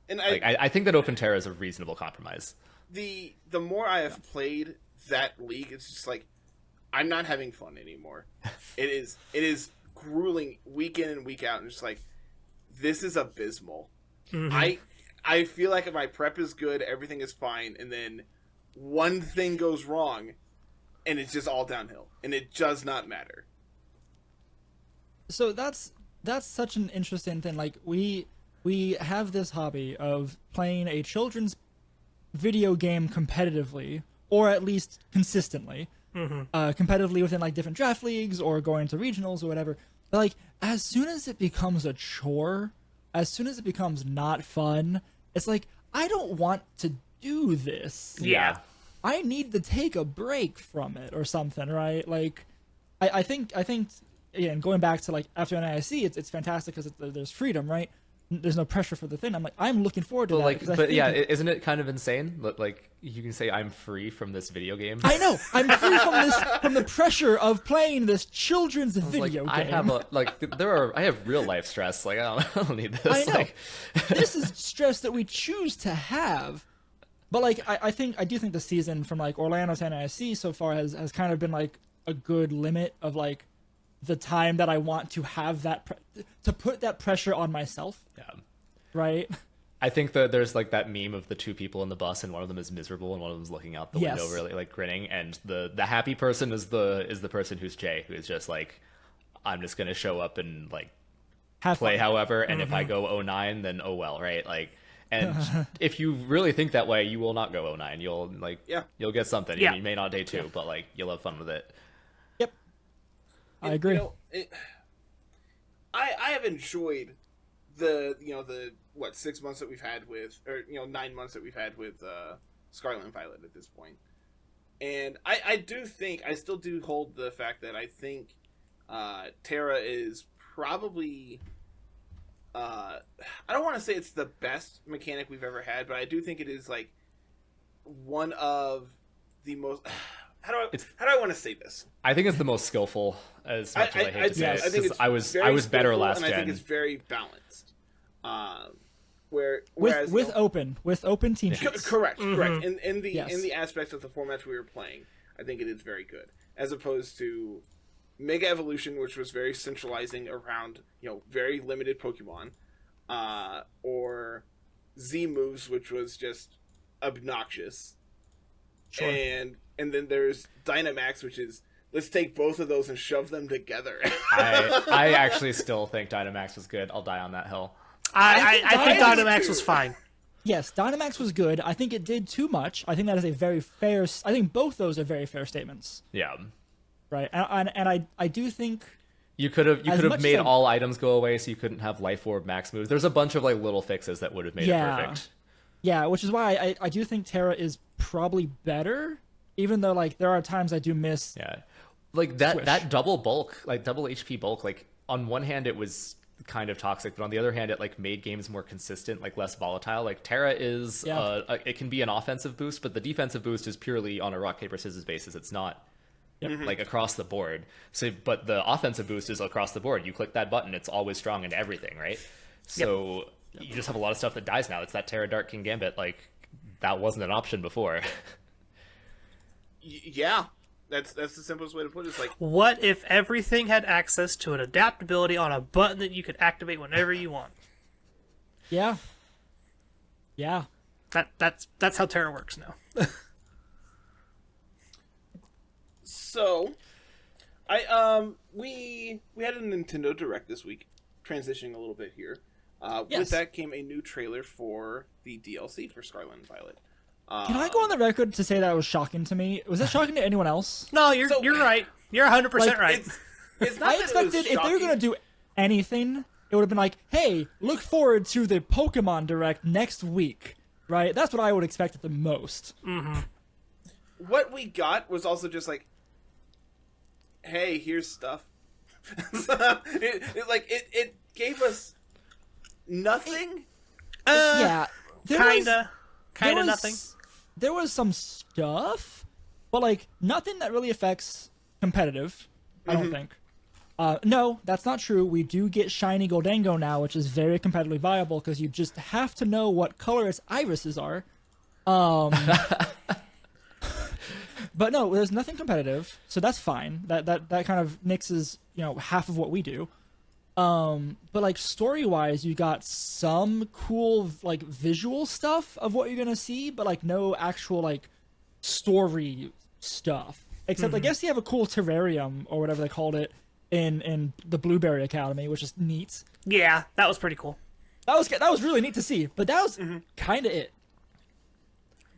And I think that Open Terra is a reasonable compromise. the more I have played that league, it's just like I'm not having fun anymore. It is grueling week in and week out, and just like this is abysmal. Mm-hmm. I feel like my prep is good, everything is fine, and then one thing goes wrong, and it's just all downhill, and it does not matter. So that's such an interesting thing. Like we have this hobby of playing a children's video game competitively, or at least consistently, competitively within like different draft leagues or going to regionals or whatever. But like as soon as it becomes a chore, as soon as it becomes not fun, it's like I don't want to do this. Yeah. I need to take a break from it or something, right? Like, I think again, going back to like after NAIC, it's fantastic because there's freedom, right? There's no pressure for the thing. I'm looking forward to that. Like, 'cause I but think yeah, isn't it kind of insane? Like, you can say I'm free from this video game. I know I'm free from the pressure of playing this children's video like, game. I have real life stress. Like, I don't need this. I know. Like, This is stress that we choose to have. But like I do think the season from like Orlando to NIC so far has kind of been like a good limit of like the time that I want to have that to put that pressure on myself. yeah. Right? I think that there's like that meme of the two people in the bus, and one of them is miserable, and one of them's looking out the Yes. window, really like grinning. And the happy person is the person who's Jay, who is just like, I'm just gonna show up and like Have play fun. however, and if I go 09, then oh well, right? Like, and if you really think that way, you will not go 09. You'll like, you'll get something. Yeah. You may not day two, but like you'll have fun with it. Yep. I agree. I have enjoyed the 6 months that we've had with, or 9 months that we've had with Scarlet and Violet at this point, and I still do hold the fact that I think Terra is probably I don't want to say it's the best mechanic we've ever had, but I do think it is like one of the most. How do I want to say this? I think it's the most skillful, as much as I hate to say it. I think 'cause it's I was very better skillful, last and gen. I think it's very balanced. Whereas with open team sheets. correct. In Yes. the aspects of the formats we were playing, I think it is very good, as opposed to Mega Evolution, which was very centralizing around very limited Pokemon, or Z moves, which was just obnoxious. Sure. And then there's Dynamax, which is let's take both of those and shove them together. I actually still think Dynamax was good. I'll die on that hill. I think Dynamax Dynamax too. was fine. Yes, Dynamax was good. I think it did too much. I think that is a very fair. I think both those are very fair statements. Yeah. Right, and I do think You could have much as made I- all items go away, so you couldn't have Life Orb max moves. There's a bunch of like little fixes that would have made it perfect. Yeah, which is why I do think Terra is probably better, even though like there are times I do miss. Yeah, like that Swish. double bulk, like double HP bulk. Like on one hand, it was kind of toxic, but on the other hand, it like made games more consistent, like less volatile. Like Terra is, Yeah. it can be an offensive boost, but the defensive boost is purely on a rock paper scissors basis. It's not like across the board. So, but the offensive boost is across the board. You click that button, it's always strong into everything, right? So you just have a lot of stuff that dies now. It's that Terra Dark King Gambit. Like, that wasn't an option before. Yeah. That's the simplest way to put it. It's like, What if everything had access to an adaptability on a button that you could activate whenever you want? Yeah. Yeah. That's how Terra works now. so, we had a Nintendo Direct this week, transitioning a little bit here. Yes. With that came a new trailer for the DLC for Scarlet and Violet. Can I go on the record to say that was shocking to me? Was that shocking to anyone else? No, you're right. You're 100% Like, right. It's not I that it was expected if they were shocking. going to do anything, it would have been like, hey, look forward to the Pokemon Direct next week, right? That's what I would expect at the most. What we got was also just like, hey, here's stuff. it gave us nothing. Yeah. Kinda was- nothing. There was some stuff, but like nothing that really affects competitive, I don't think. No, that's not true. We do get Shiny Goldango now, which is very competitively viable because you just have to know what color its irises are. But no, there's nothing competitive, so that's fine. That kind of nixes, half of what we do. But like story-wise, you got some cool like visual stuff of what you're gonna see, but like no actual like story stuff. Except I guess you have a cool terrarium or whatever they called it in the Blueberry Academy, which is neat. Yeah, that was pretty cool. That was really neat to see, but that was kind of it.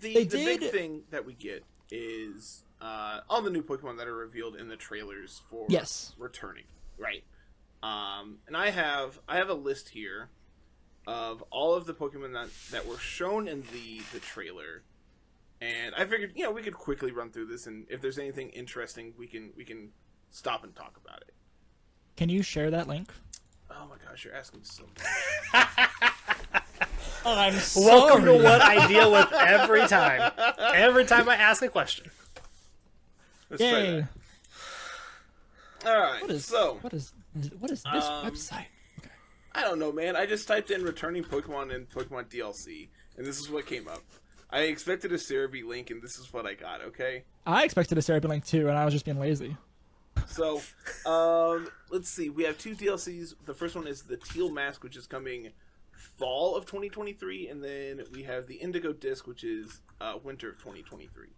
The big thing that we get is all the new Pokemon that are revealed in the trailers for returning, right? And I have a list here of all of the Pokemon that were shown in the trailer, and I figured we could quickly run through this, and if there's anything interesting, we can stop and talk about it. Can you share that link? Oh my gosh, you're asking so much. I'm sorry. Welcome to what I deal with every time. Every time I ask a question. Let's try Yay. that. All right. What is this website? Okay. I don't know, man. I just typed in returning Pokemon and Pokemon DLC, and this is what came up. I expected a Cerebi link, and this is what I got, okay? I expected a Cerebi link too, and I was just being lazy. So, let's see. We have two DLCs. The first one is the Teal Mask, which is coming fall of 2023, and then we have the Indigo Disc, which is winter of 2023.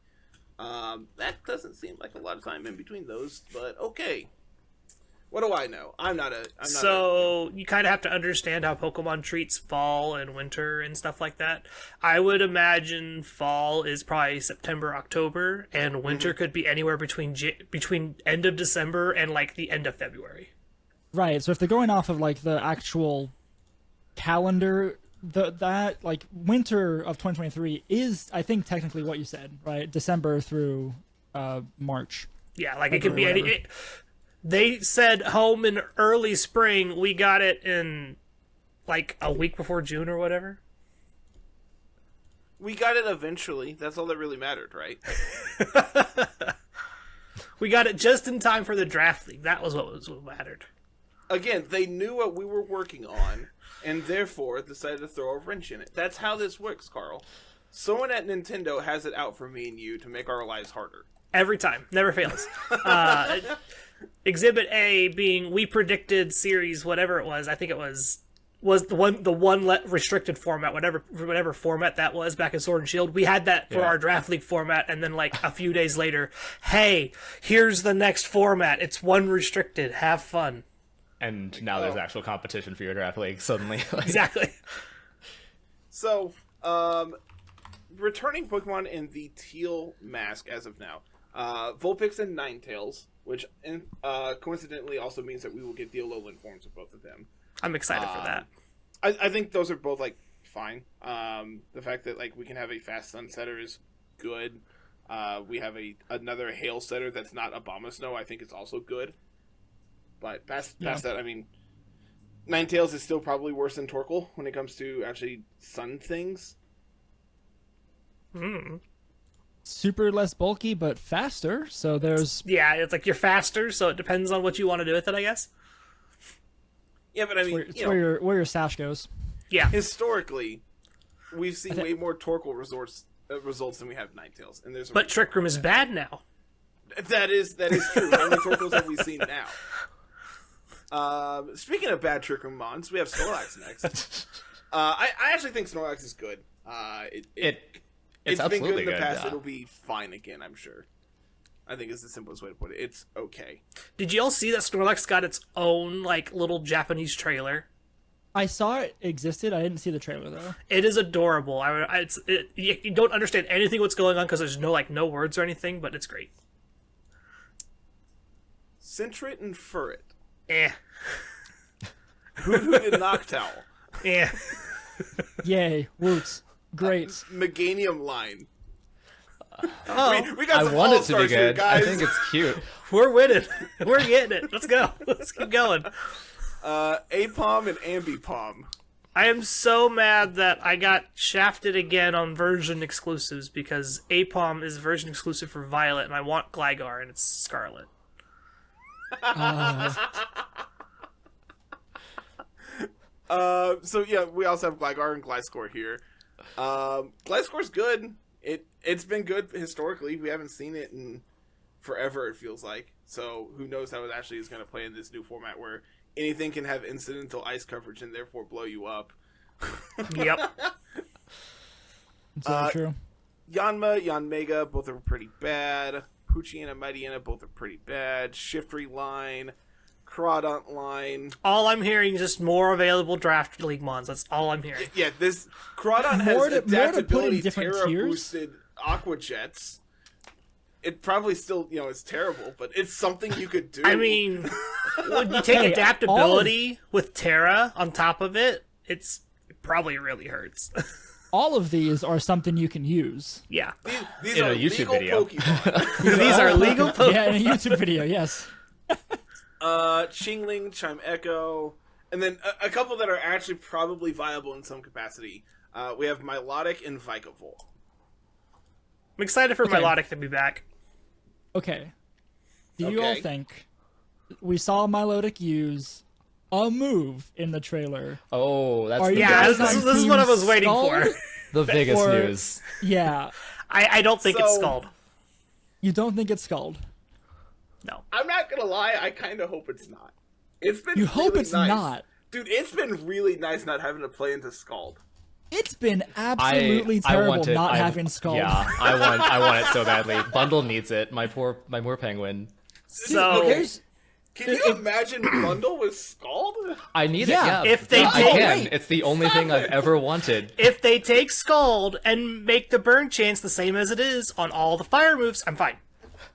That doesn't seem like a lot of time in between those, but okay. What do I know? I'm not So you kind of have to understand how Pokemon treats fall and winter and stuff like that. I would imagine fall is probably September, October, and winter could be anywhere between end of December and like the end of February. Right. So if they're going off of like the actual calendar, that like winter of 2023 is, I think, technically what you said, right? December through March. Yeah, like it could be any. They said home in early spring. We got it in like a week before June or whatever. We got it eventually. That's all that really mattered, right? We got it just in time for the draft league. That was what mattered. Again, they knew what we were working on, and therefore decided to throw a wrench in it. That's how this works, Carl. Someone at Nintendo has it out for me and you to make our lives harder. Every time. Never fails. Exhibit A being we predicted series whatever it was. I think it was the one restricted format, whatever format that was back in Sword and Shield. We had that for our draft league format, and then like a few days later, hey, here's the next format. It's one restricted. Have fun. And now there's actual competition for your draft league suddenly. Exactly. So, returning Pokemon in the Teal Mask as of now. Vulpix and Ninetales, which coincidentally also means that we will get the Alolan forms of both of them. I'm excited for that. I think those are both like fine. The fact that like we can have a fast Sunsetter is good. We have another Hail Setter that's not Abomasnow. I think it's also good. But past that, I mean, Ninetales is still probably worse than Torkoal when it comes to actually sun things. super less bulky, but faster. So there's Yeah, it's like you're faster, so it depends on what you want to do with it, I guess. Yeah, but I mean, it's where your sash goes. Yeah. historically, we've seen way more Torkoal results than we have Ninetales, and there's But Trick Room is bad now. that is true. How many Torkoals have we seen now? Speaking of bad Trick Room mons, we have Snorlax next. I actually think Snorlax is good. It's been good in the past. Yeah. It'll be fine again, I'm sure. I think is the simplest way to put it. It's okay. Did you all see that Snorlax got its own like little Japanese trailer? I saw it existed. I didn't see the trailer though. It is adorable. You don't understand anything what's going on because there's no words or anything, but it's great. Sentret and Furret. Eh. Hoot and Noctowl. Eh. Yay, Woots. Great. Meganium line. Oh, We got I some want it to all-stars be here, good. guys. I think it's cute. we're winning. We're getting it. Let's go. Let's keep going. Apom and Ambipom. I am so mad that I got shafted again on version exclusives because Apom is version exclusive for Violet and I want Gligar and it's Scarlet. So yeah, we also have Gligar and Gliscor here. Gliscor's good. It's been good historically. We haven't seen it in forever, it feels like. So who knows how it actually is going to play in this new format where anything can have incidental ice coverage and therefore blow you up. Yep. It's very true. Yanma, Yanmega, both are pretty bad. Poochyena, Mightyena, both are pretty bad. Shiftry line, Crawdont line. All I'm hearing is just more available draft league mons. That's all I'm hearing. Yeah, this Crawdont More has to put in adaptability, different Terra tiers? boosted Aqua Jets. It probably still, it's terrible, but it's something you could do. I mean, when you take adaptability with Terra on top of it, it probably really hurts. All of these are something you can use. Yeah. These In are a YouTube legal video. Pokemon. These are legal Pokemon. Yeah, in a YouTube video, yes. Chingling, Chime Echo, and then a couple that are actually probably viable in some capacity. We have Milotic and Vikavolt. I'm excited for Okay. Milotic to be back. Okay. Do you all Okay. think we saw Milotic use a move in the trailer? Oh, that's Are the, you Yeah, guys this on is what I Team was waiting Skull? for. the biggest Or- news. Yeah. I don't think it's So- Scald. You don't think it's Scald? No. I'm not gonna lie, I kind of hope it's not. It's been You hope really it's nice. not. Dude, it's been really nice not having to play into Scald. It's been absolutely I terrible want it. not having Scald. Yeah, I want it so badly. Bundle needs it. My poor penguin. So There's- Can you imagine Bundle with Scald? I need Yeah. it. Yeah, If they I take- can. Wait. It's the only thing I've ever wanted. if they take Scald and make the burn chance the same as it is on all the fire moves, I'm fine.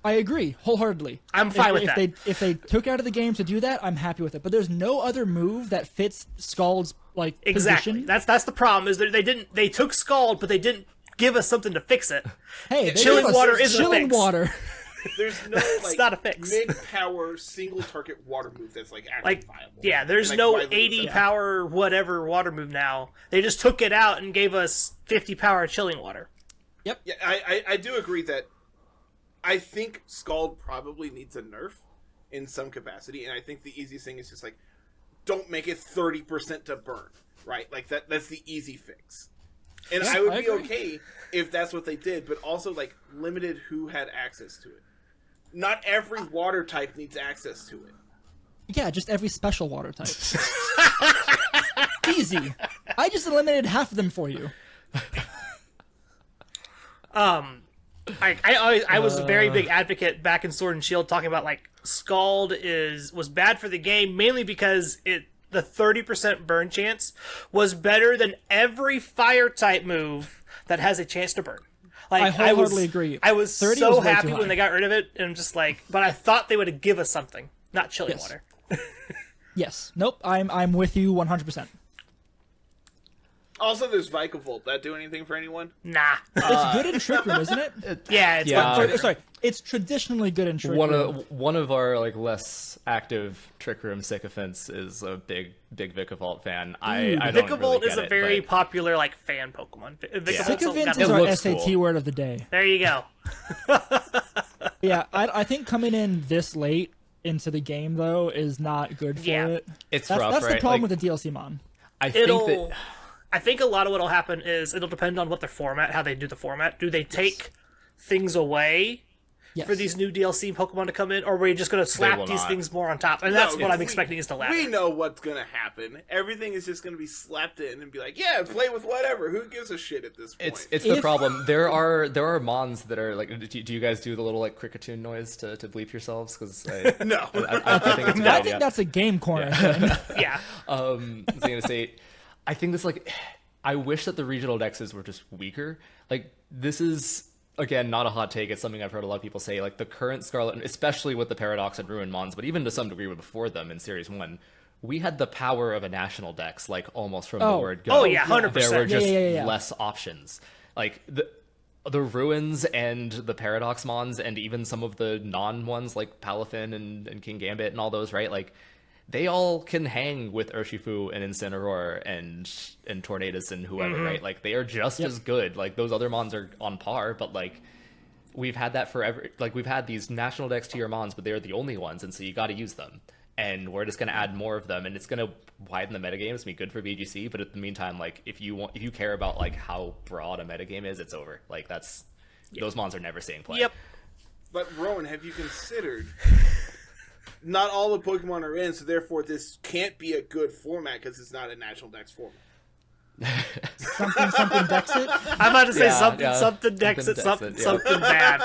I agree wholeheartedly. I'm fine with if that. If they took out of the game to do that, I'm happy with it. But there's no other move that fits Scald's Exactly. position. That's the problem. Is that they took Scald, but they didn't give us something to fix it. Hey, they Chilling gave us water isn't a chilling fix. water. There's no not a fix. mid-power single target water move that's actually viable. Yeah, there's And, no widely 80 accepted. power whatever water move now. They just took it out and gave us 50 power chilling water. Yeah, I do agree that I think Scald probably needs a nerf in some capacity, and I think the easiest thing is just don't make it 30% to burn, right? That's the easy fix. And Yeah, I would I be agree. okay if that's what they did, but also limited who had access to it. Not every water type needs access to it. Yeah, just every special water type. Easy. I just eliminated half of them for you. I was a very big advocate back in Sword and Shield talking about Scald was bad for the game mainly because the 30% burn chance was better than every fire type move that has a chance to burn. I wholeheartedly agree. I was 30 so was way happy too when high. they got rid of it, and I'm just but I thought they would give us something, not chilling Yes. water. Yes. Nope. I'm with you 100%. Also, there's Vikavolt. That do anything for anyone? Nah. It's good in Trick Room, isn't it? Yeah, it's yeah. fun. Sorry, it's traditionally good in Trick Room. One of our less active Trick Room sycophants is a big Vikavolt fan. I don't Vikavolt really is get a very but popular fan Pokemon. Vikavolt Sycophant It is our looks SAT cool. word of the day. There you go. Yeah, I think coming in this late into the game though is not good for it. It's That's rough, the right? problem Like, with the DLC mon. I think It'll. that I think a lot of what'll happen is it'll depend on what the format, how they do the format. Do they take things away Yes. for these new DLC Pokemon to come in, or are we just going to will slap these not. things more on top? And that's what I'm we- expecting is the latter. We know what's gonna happen. Everything is just gonna be slapped in and be like, yeah, play with whatever. Who gives a shit at this point? it's the If- problem. There are mons that are like. Do you guys do the little like cricketune noise to bleep yourselves? Because No. I think it's a good I idea. think that's a game corner thing. Yeah. I was gonna say, I think this like, I wish that the regional dexes were just weaker. Like this is again not a hot take. It's something I've heard a lot of people say. Like the current Scarlet, especially with the Paradox and Ruin Mons, but even to some degree before them in Series 1, we had the power of a national dex, like almost from the Oh. word go. Oh, yeah, 100%. There were just Yeah. less options. Like the Ruins and the Paradox Mons and even some of the non-ones like Palafin and King Gambit and all those, right? Like they all can hang with Urshifu and Incineroar and Tornadus and whoever, right? Like they are just as good. Like those other mons are on par, but like we've had that forever. Like we've had these national dex tier mons, but they're the only ones, and so you got to use them. And we're just going to add more of them, and it's going to widen the metagame. It's going to be good for VGC, but at the meantime, like if you care about like how broad a metagame is, it's over. Like that's those mons are never seeing play. Yep. But Rowan, have you considered? Not all the Pokemon are in, so therefore this can't be a good format because it's not a national dex format. something dex it. I'm about to say Yeah, something dex it, something something dex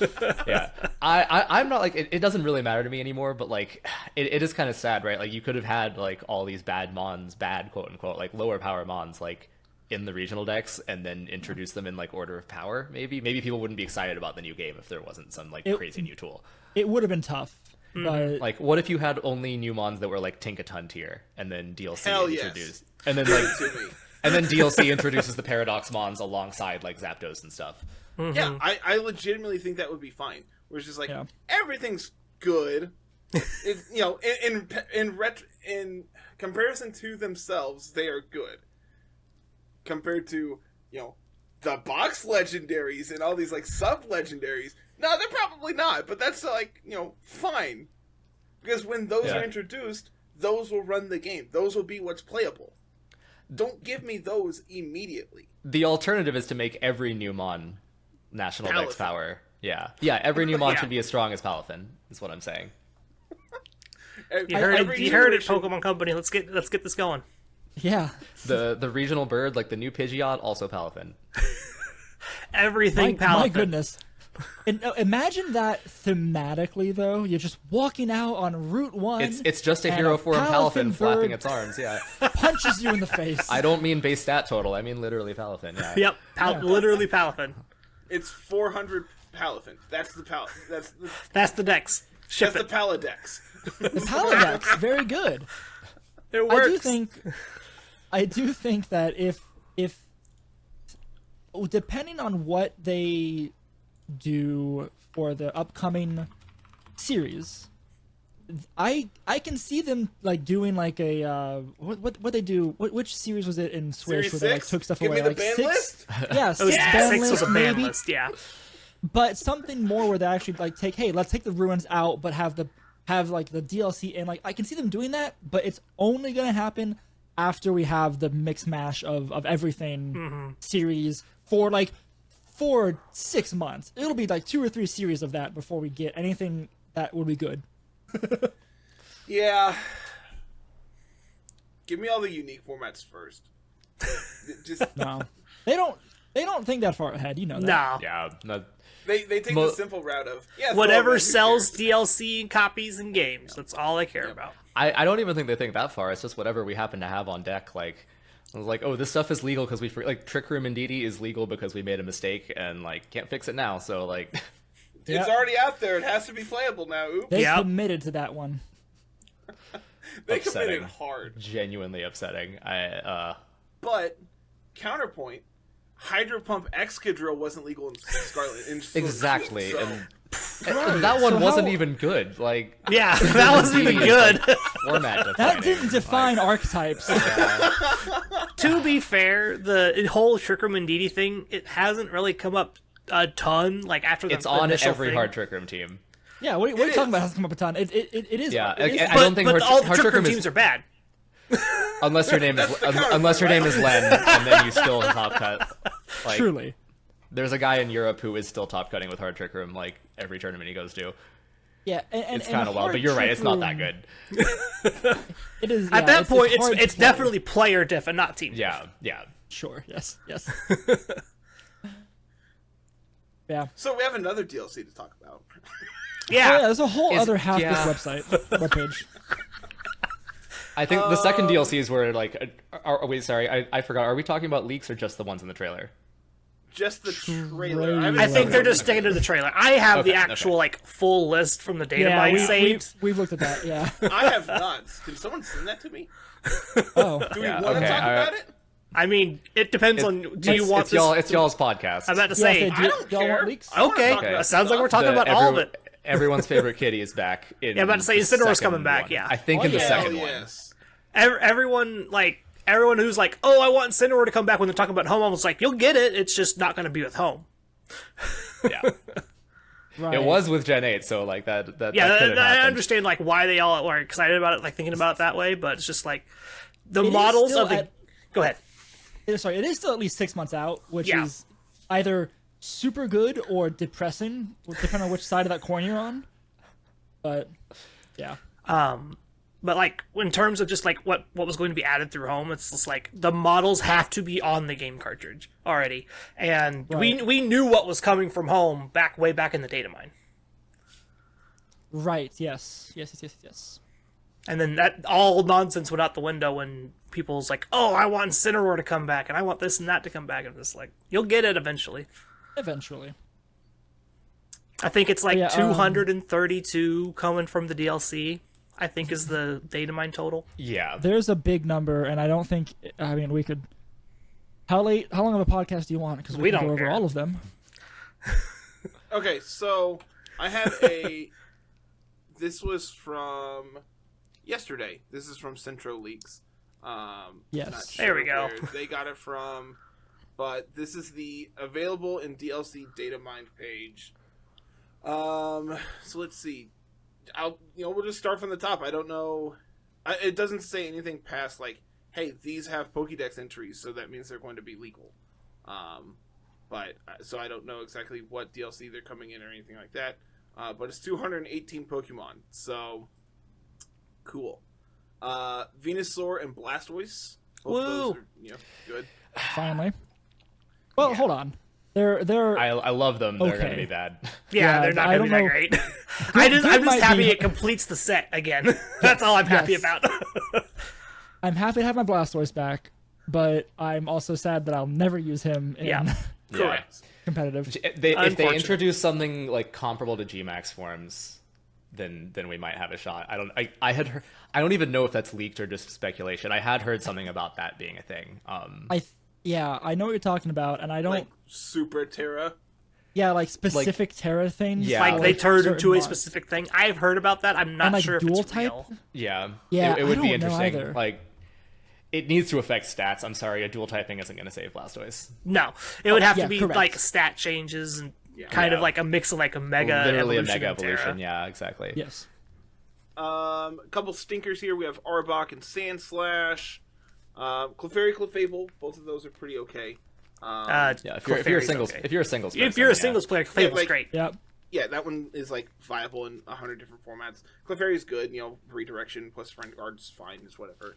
it, bad. Yeah. I'm not like it doesn't really matter to me anymore, but like it is kind of sad, right? Like you could have had like all these bad mons, bad quote unquote, like lower power mons, like in the regional decks, and then introduce them in like order of power. Maybe people wouldn't be excited about the new game if there wasn't some like crazy new tool. It would have been tough, but Like, what if you had only new mons that were like Tinkaton tier, and then DLC Hell yes. introduced, and then like, To me. and then DLC introduces the Paradox mons alongside like Zapdos and stuff. Yeah, I legitimately think that would be fine. Where it's just like Yeah. everything's good. It's, you know, in comparison to themselves, they are good. Compared to, you know, the box legendaries and all these like sub legendaries. No, they're probably not, but that's like, you know, fine. Because when those Yeah. are introduced, those will run the game. Those will be what's playable. Don't give me those immediately. The alternative is to make every new mon national dex Palafin. power. Yeah. Every new mon Yeah. should be as strong as Palafin. Is what I'm saying. You heard Every it. You heard it, generation- Pokemon Company. Let's get this going. yeah. The regional bird, like the new Pidgeot, also Palafin. Everything My Palafin. goodness. And imagine that thematically, though. You're just walking out on Route 1. It's just a and hero a form Palafin Palafin flapping bird its arms. Yeah. punches you in the face. I don't mean base stat total. I mean literally Palafin. Yeah. Yep. Literally Palafin. It's 400 Palafin. That's the That's the dex. Ship that's the it. Paladex. Paladex, very good. It works. I do think that if depending on what they do for the upcoming series, I can see them like doing like a what they do. Which series was it in Switch Series where they like 6? took stuff Give away? me the Like ban six, list? yeah, six ban 6 was lists a ban maybe. list. Yeah. But something more where they actually like take, hey, let's take the ruins out, but have like the DLC in. Like I can see them doing that, but it's only gonna happen after we have the mix mash of everything series for 6 months. It'll be like 2 or 3 series of that before we get anything that will be good. Yeah. Give me all the unique formats first. Just No, they don't think that far ahead. You know that. No. Yeah. No, they take Mo- the simple route of throw Whatever them in, who sells cares? DLC and copies and games. That's all I care about. I don't even think they think that far. It's just whatever we happen to have on deck. Like, I was like, oh, this stuff is legal because like Trick Room and DD is legal because we made a mistake and like can't fix it now. So like, It's Yeah. already out there. It has to be playable now. Oops. They Yep. committed to that one. They upsetting. committed hard. Genuinely upsetting. But counterpoint, Hydro Pump Excadrill wasn't legal in Scarlet. Exactly, So, and that one So wasn't how- even good. Like, Yeah, that wasn't even good. format defining. That didn't define archetypes. To be fair, the whole Trick Room and Didi thing, it hasn't really come up a ton. Like after the It's on initial every thing. Hard Trick Room team. Yeah, what are you talking about? It hasn't come up a ton. It is. Yeah, it is. I don't think but Hard all the Hard Trick Room is- teams are bad. Unless your name is That's the counterpoint, unless your name right? is Len, and then you still top cut. Like, Truly. there's a guy in Europe who is still top cutting with Hard Trick Room like every tournament he goes to. Yeah, and It's kind of wild, but you're right. It's not that good. It is. At that point, hard to it's play. definitely player diff and not team. Yeah, yeah. Sure. Yes. Yeah. So we have another DLC to talk about. Yeah. Oh, yeah, there's a whole Is- other half yeah. this webpage. I think the second DLC is where like. Wait, sorry, I forgot. Are we talking about leaks or just the ones in the trailer? Just the trailer. Trailer. haven't I think seen they're the just sticking to the trailer. I have the Okay, actual okay. like full list from the data Yeah, mine saved. we've looked at that. Yeah. I have not. Can someone send that to me? Oh. Do we Yeah, want to okay, talk I- about it? I mean, it depends on. Do you want it's this? y'all? It's y'all's podcast. I'm about to Yeah, say. do I don't y'all care. want leaks? I wanna Okay, talk about sounds like we're stuff. talking about all of it. Everyone's favorite kitty is back. In Yeah, I'm about to say the Incineroar's second coming back, one. yeah. I think Oh, in the yeah. second Hell one. yes. Everyone who's like, oh, I want Incineroar to come back when they're talking about home, I was like, you'll get it. It's just not going to be with home. Yeah, Right. it was with Gen 8, so like that Yeah, that could have I happened. understand like why they all were excited about it, like thinking about it that way, but it's just like the It is models still of the. at- Go ahead. Sorry, it is still at least 6 months out, which Yeah. is either super good or depressing, depending on which side of that coin you're on. But yeah. But like in terms of just like what was going to be added through home, it's just like the models have to be on the game cartridge already, and Right. we knew what was coming from home way back in the data mine, Right. Yes. and then that all nonsense went out the window when people's like, oh, I want Incineroar to come back, and I want this and that to come back, and it's like you'll get it eventually. Eventually. I think it's like Yeah, 232 coming from the DLC. I think is the data mine total. Yeah, There's a big number, and I don't think. I mean, we could. How long of a podcast do you want? Because We can don't go over care. all of them. Okay, so I have a. This was from yesterday. This is from Centro Leaks. Yes. Not There we go. where they got it from, but this is the available in DLC data mine page. So let's see. We'll just start from the top. I don't know. It doesn't say anything past like, hey, these have Pokédex entries, so that means they're going to be legal. But so I don't know exactly what DLC they're coming in or anything like that. But it's 218 Pokemon, so cool. Venusaur and Blastoise. Both of those Woo! are, good. Finally. Well, hold on. They're I love them. They're Okay. gonna be bad. Yeah, Yeah, they're not I going to be don't that know. great. I'm Good just might happy be- it completes the set again. That's all I'm happy Yes. about. I'm happy to have my Blastoise back, but I'm also sad that I'll never use him in Yeah. Correct. competitive. If they Unfortunate. introduce something like comparable to Gmax forms, then we might have a shot. I had heard, I don't even know if that's leaked or just speculation. I had heard something about that being a thing. I know what you're talking about, and I don't. Like Super Terra. Yeah, like specific Terra things. Yeah. Like for they turned certain into a mods. specific thing. I've heard about that. I'm not And, like, sure if dual it's type? real. Yeah, Yeah, it I would be don't know interesting. either. Like, it needs to affect stats. I'm sorry, a dual typing isn't going to save Blastoise. No, it would have yeah, to be correct. like stat changes and kind Yeah. of like a mix of like a mega Literally a evolution mega of Terra. evolution. Yeah, exactly. Yes. A couple stinkers here. We have Arbok and Sandslash. Clefairy, Clefable. Both of those are pretty okay. Yeah, if you're a Clefairy's singles, okay. if you're a singles, If person, you're a yeah. singles player, Fable's like- great. Yep. Yeah, that one is like viable in 100 different formats. Clefairy's good. Redirection plus friend guard's fine. Is whatever.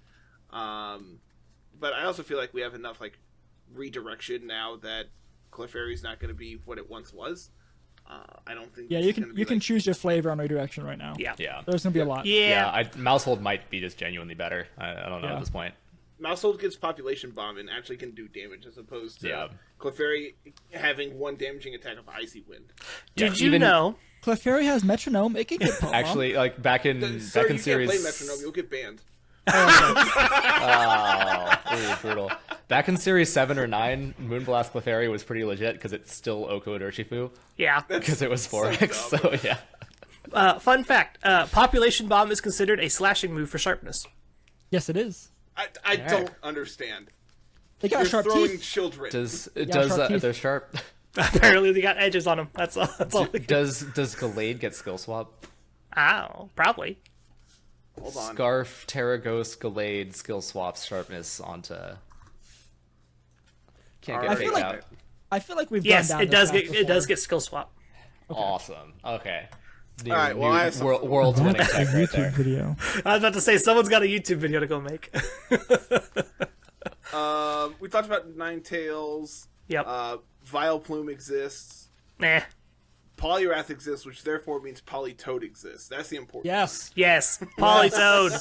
But I also feel like we have enough like redirection now that Clefairy's not going to be what it once was. I don't think. Yeah, it's you gonna can be you can like- choose your flavor on redirection right now. Yeah. Yeah, There's gonna be a lot. Yeah. Mousehold might be just genuinely better. I don't know Yeah. at this point. Mousehold gets population bomb and actually can do damage as opposed to Yeah. Clefairy having one damaging attack of Icy Wind. Yeah, Did you even- know? Clefairy has metronome. It can get Pokemon. Actually, like back in Sir, back in you series. can't play Metronome. You'll get banned. Ooh, brutal. Back in series 7 or 9, Moonblast Clefairy was pretty legit because it's still Oko Urshifu Yeah. because it was 4X. dumb. So yeah. Fun fact: population bomb is considered a slashing move for sharpness. Yes, it is. I don't understand. They got You're sharp throwing teeth. children. Does it Yeah, does sharp teeth. they're sharp? Apparently they got edges on them. That's all. That's all. Does Gallade get skill swap? Oh, probably. Hold on. Scarf, Terra Ghost, Gallade, skill swaps, sharpness onto. Can't Alright. get fake out. I feel like we've Yes, gone down it this does path get before. it does get skill swap. Awesome. Okay. All right, well, I have some- world's winning That's a tech right YouTube there. video. I was about to say someone's got a YouTube video to go make. We talked about Ninetales. Yep. Vileplume exists. Nah. Polyrath exists, which therefore means Polytoad exists. That's the important. Yes. Yes. Polytoad.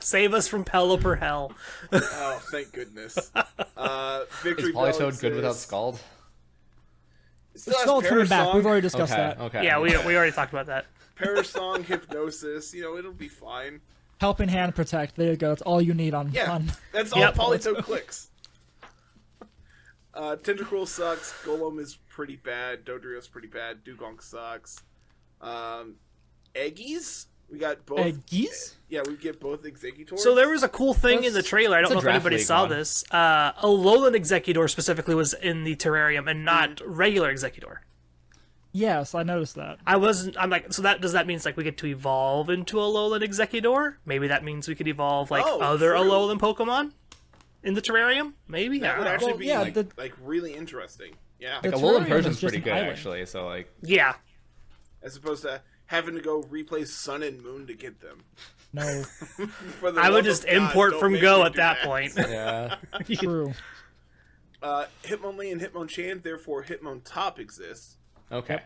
Save us from Pelipper hell. Oh, thank goodness. Victory Is Bell Polytoad good without exists. Scald? It still has Skull coming back. Parasong. We've already discussed Okay. that. Okay. Yeah, we already talked about that. Parasong, Hypnosis. It'll be fine. Helping Hand Protect. There you go. That's all you need on. Yeah, on that's all Yep. Polytoad clicks. Tentacruel sucks. Golem is pretty bad. Dodrio's pretty bad. Dugong sucks. Eggies? We got both. geese? Yeah, we get both Exegutors. So there was a cool thing in the trailer. I don't a know if draft anybody league saw one. this. Alolan Executor specifically was in the terrarium and not regular Executor. Yes, I noticed that. I'm like, so does that mean it's like we get to evolve into Alolan Executor? Maybe that means we could evolve like Oh, other true. Alolan Pokemon in the terrarium? Maybe? that would I don't know. actually Well, be yeah, like really interesting. Yeah, The Like, Alolan terrarium Persian's is just pretty an good, island. actually. So, like, Yeah. as opposed to having to go replace Sun and Moon to get them. No. For the I love would just of God, import don't from make Go me at do that point. yeah. True. Hitmonlee and Hitmonchan, therefore Hitmontop exists. Okay.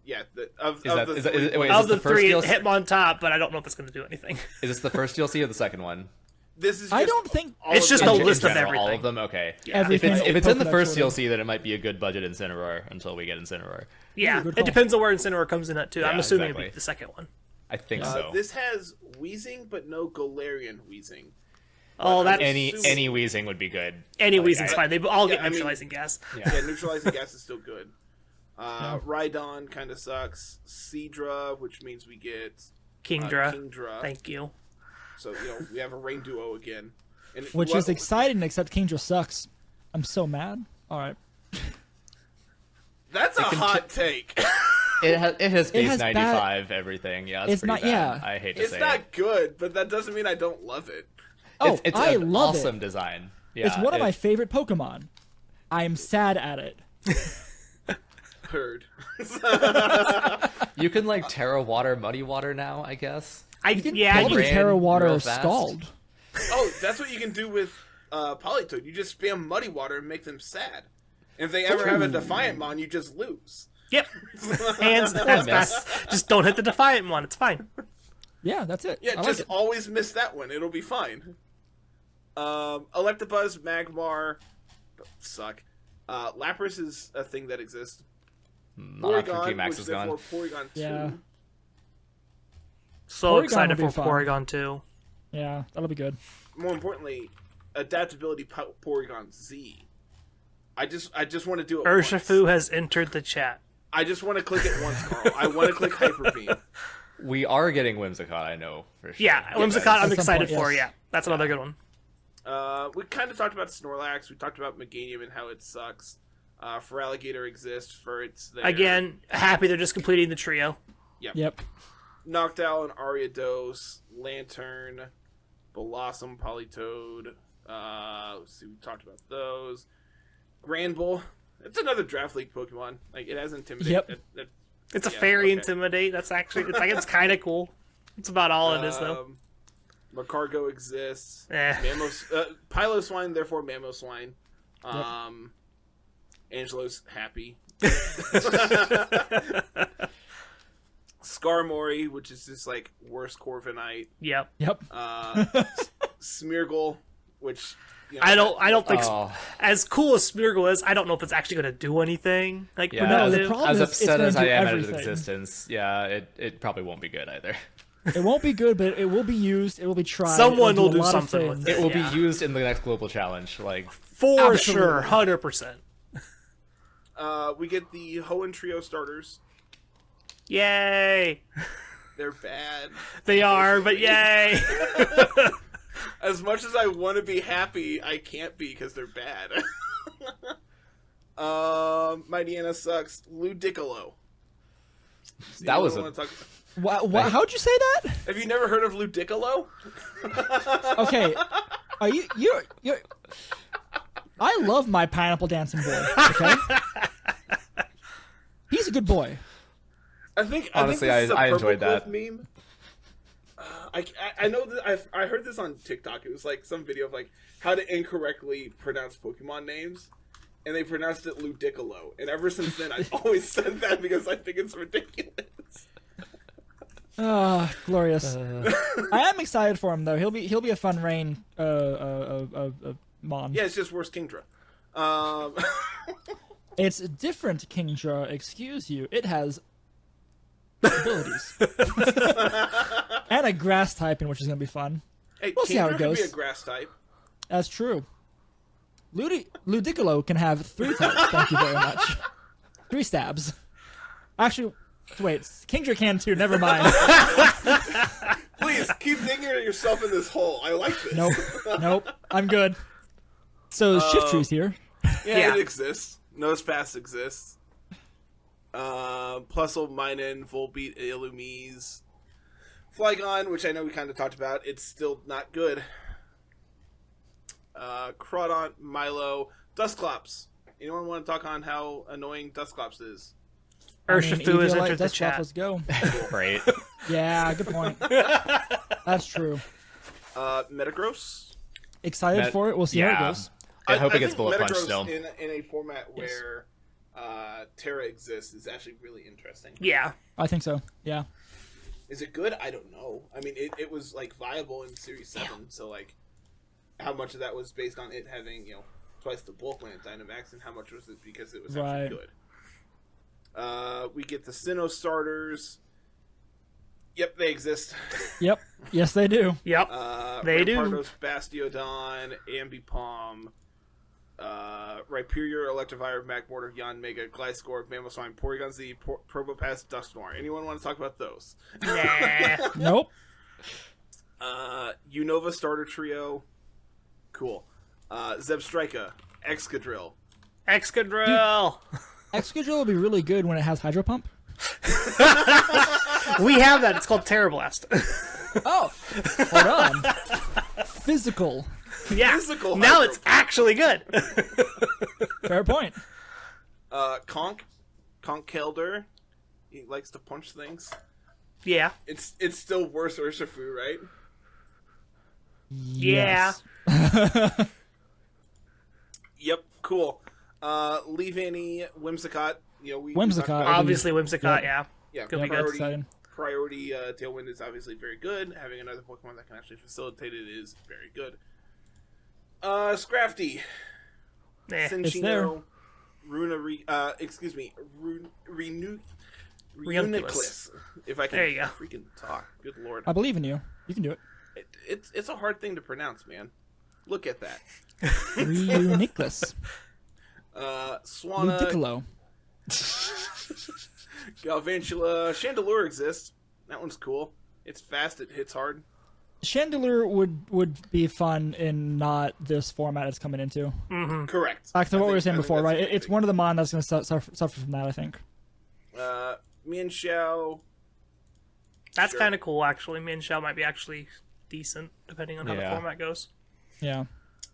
Yeah, Is that- the is that- three is- wait, ones- Of this the the first three, DLC? Hitmontop, but I don't know if it's going to do anything. Is this the first DLC or the second one? this is. I just don't think all It's of just them. a In list of general, all everything. of them. Okay. everything. If it's in the Pokedex first order. DLC, then it might be a good budget Incineroar until we get Incineroar. Yeah, good it call. depends on where Incineroar comes in at, too. I'm Yeah, assuming exactly. it'd be the second one. I think so. This has Weezing, but no Galarian Weezing. Oh, But that any- Any Weezing would be good. any Like, Weezing's fine. They all get Yeah, I mean- neutralizing gas. Yeah, neutralizing gas is still good. Rhydon kind of sucks. Seadra, which means we get Kingdra. Kingdra. Thank you. So we have a rain duo again, and Which what- is exciting, except Kingdra sucks. I'm so mad. All right. That's a hot take. It has base has bad- 95 everything. Yeah, It's pretty not- bad. yeah. I hate to It's say not it. good, but that doesn't mean I don't love it. Oh, It's I an love awesome it. design. Yeah, It's one of my favorite Pokemon. I'm sad at it. Heard. You can like Terra Water, Muddy Water now, I guess. Yeah, Probably ran Terra Water real fast. Scald. Oh, that's what you can do with Politoed. You just spam Muddy Water and make them sad. And if they ever have a Defiant Mon, you just lose. Yep. Hands that's just don't hit the Defiant one. It's fine. Yeah, that's it. Yeah, I like just it. always miss that one. It'll be fine. Electabuzz, Magmar, suck. Lapras is a thing that exists. Not after Porygon, G-Max which is therefore gone. Porygon 2. Yeah. So Porygon excited will for be fun. Porygon 2. Yeah, that'll be good. More importantly, adaptability Porygon Z. I just want to do it once. Urshifu has entered the chat. I just want to click it once, Carl. I want to click Hyper Beam. We are getting Whimsicott, I know for sure. Yeah, Whimsicott I'm At some excited point, for, yes. yeah. That's another good one. We kind of talked about Snorlax. We talked about Meganium and how it sucks. For Alligator exists. For it's there. Again, happy they're just completing the trio. Yep. Noctowl and Ariados, Lantern, Blossom, Politoed. Let's see, we talked about those. Granbull. It's another draft league Pokemon. Like it has Intimidate. Yep. It's a Yeah, fairy okay. intimidate. That's actually it's kind of cool. It's about all it is though. Macargo exists. Eh. Piloswine, therefore Mamoswine. Angelo's happy. Skarmory, which is just like worst Corviknight. Yep. Yep. Smeargle, which I don't think Oh, as cool as Smeargle is, I don't know if it's actually going to do anything. Like yeah. No, the productive. problem As is it's upset gonna as I do am at its everything. existence, yeah, it probably won't be good either. It won't be good, but it will be used. It will be tried. Someone It'll will a do lot of something with things. It will Yeah. be used in the next global challenge. Like, For Absolutely. sure, 100%. we get the Hoenn Trio starters. Yay! They're bad. They are, but yay! As much as I want to be happy, I can't be because they're bad. Mighty sucks. Ludicolo. That was What? How'd you say that? Have you never heard of Ludicolo? Okay, are you're? I love my pineapple dancing boy. Okay, he's a good boy. Honestly, I think this is a I enjoyed Purple that. Cliff meme. I know that I heard this on TikTok. It was like some video of like how to incorrectly pronounce Pokemon names, and they pronounced it Ludicolo. And ever since then, I've always said that because I think it's ridiculous. Ah, glorious. I am excited for him though. He'll be a fun rain mon. Yeah, it's just worse Kingdra. It's a different Kingdra, excuse you. It has abilities. And a grass typing, which is going to be fun. Hey, We'll see how it Kingdra goes. can be a grass type. That's true. Ludicolo can have 3 types, thank you very much. 3 stabs. Actually, wait, Kingdra can too, never mind. Please, keep digging yourself in this hole. I like this. Nope, I'm good. So, Shift Tree's here. Yeah, it exists. Nosepass exists. Plusle, Minun, Volbeat, Illumise. Flygon, which I know we kind of talked about, it's still not good. Crawdont, Milo, Dusclops. Anyone want to talk on how annoying Dusclops is? Urshifu has entered the Dusclops, chat. let's go. Right. Yeah, good point. That's true. Metagross. Excited for it. We'll see how it goes. I hope it gets think bullet punched Metagross still. in a format where Terra exists is actually really interesting. Yeah. I think so. Yeah. Is it good? I don't know. I mean, it was like viable in Series 7, so like how much of that was based on it having, twice the bulk when it Dynamax, and how much was it because it was actually good? We get the Sinnoh starters. Yep, they exist. Yep. Yes, they do. Yep. They do. Rampardos, Bastiodon, Ambipom, Rhyperior, Electivire, Magmortar, Yanmega, Gliscor, Mamoswine, Porygon Z, Probopass, Dusknoir. Anyone want to talk about those? Nah. Nope. Unova starter trio. Cool. Zebstrika, Excadrill. Excadrill. Excadrill will be really good when it has Hydro Pump. We have that. It's called Terra Blast. Oh, hold on. Physical. Yeah. Physical now Hydro it's actually good. Fair point. Conk Kelder. He likes to punch things. Yeah. It's still worse Urshifu, right? Yeah. Yes. Yep, cool. Leavanny, Whimsicott. We Whimsicott. talked about- Obviously, Whimsicott, Yep. yeah. Yeah, Could be good. priority Tailwind is obviously very good. Having another Pokemon that can actually facilitate it is very good. Scrafty, Eh. It's there. Cinccino, Reuniclus. If I can There you go. freaking talk. Good lord. I believe in you. You can do it. It's a hard thing to pronounce, man. Look at that. Reuniclus. Swanna, Ludicolo. Galvantula, Chandelure exists. That one's cool. It's fast, it hits hard. Chandelure would be fun in not this format it's coming into. Correct. Back to what we were saying I think before, that's right? a good It's thing. one of the mon that's going to suffer from that, I think. Mienshao. That's Sure. kind of cool, actually. Mienshao might be actually decent, depending on how the Yeah. format goes. Yeah.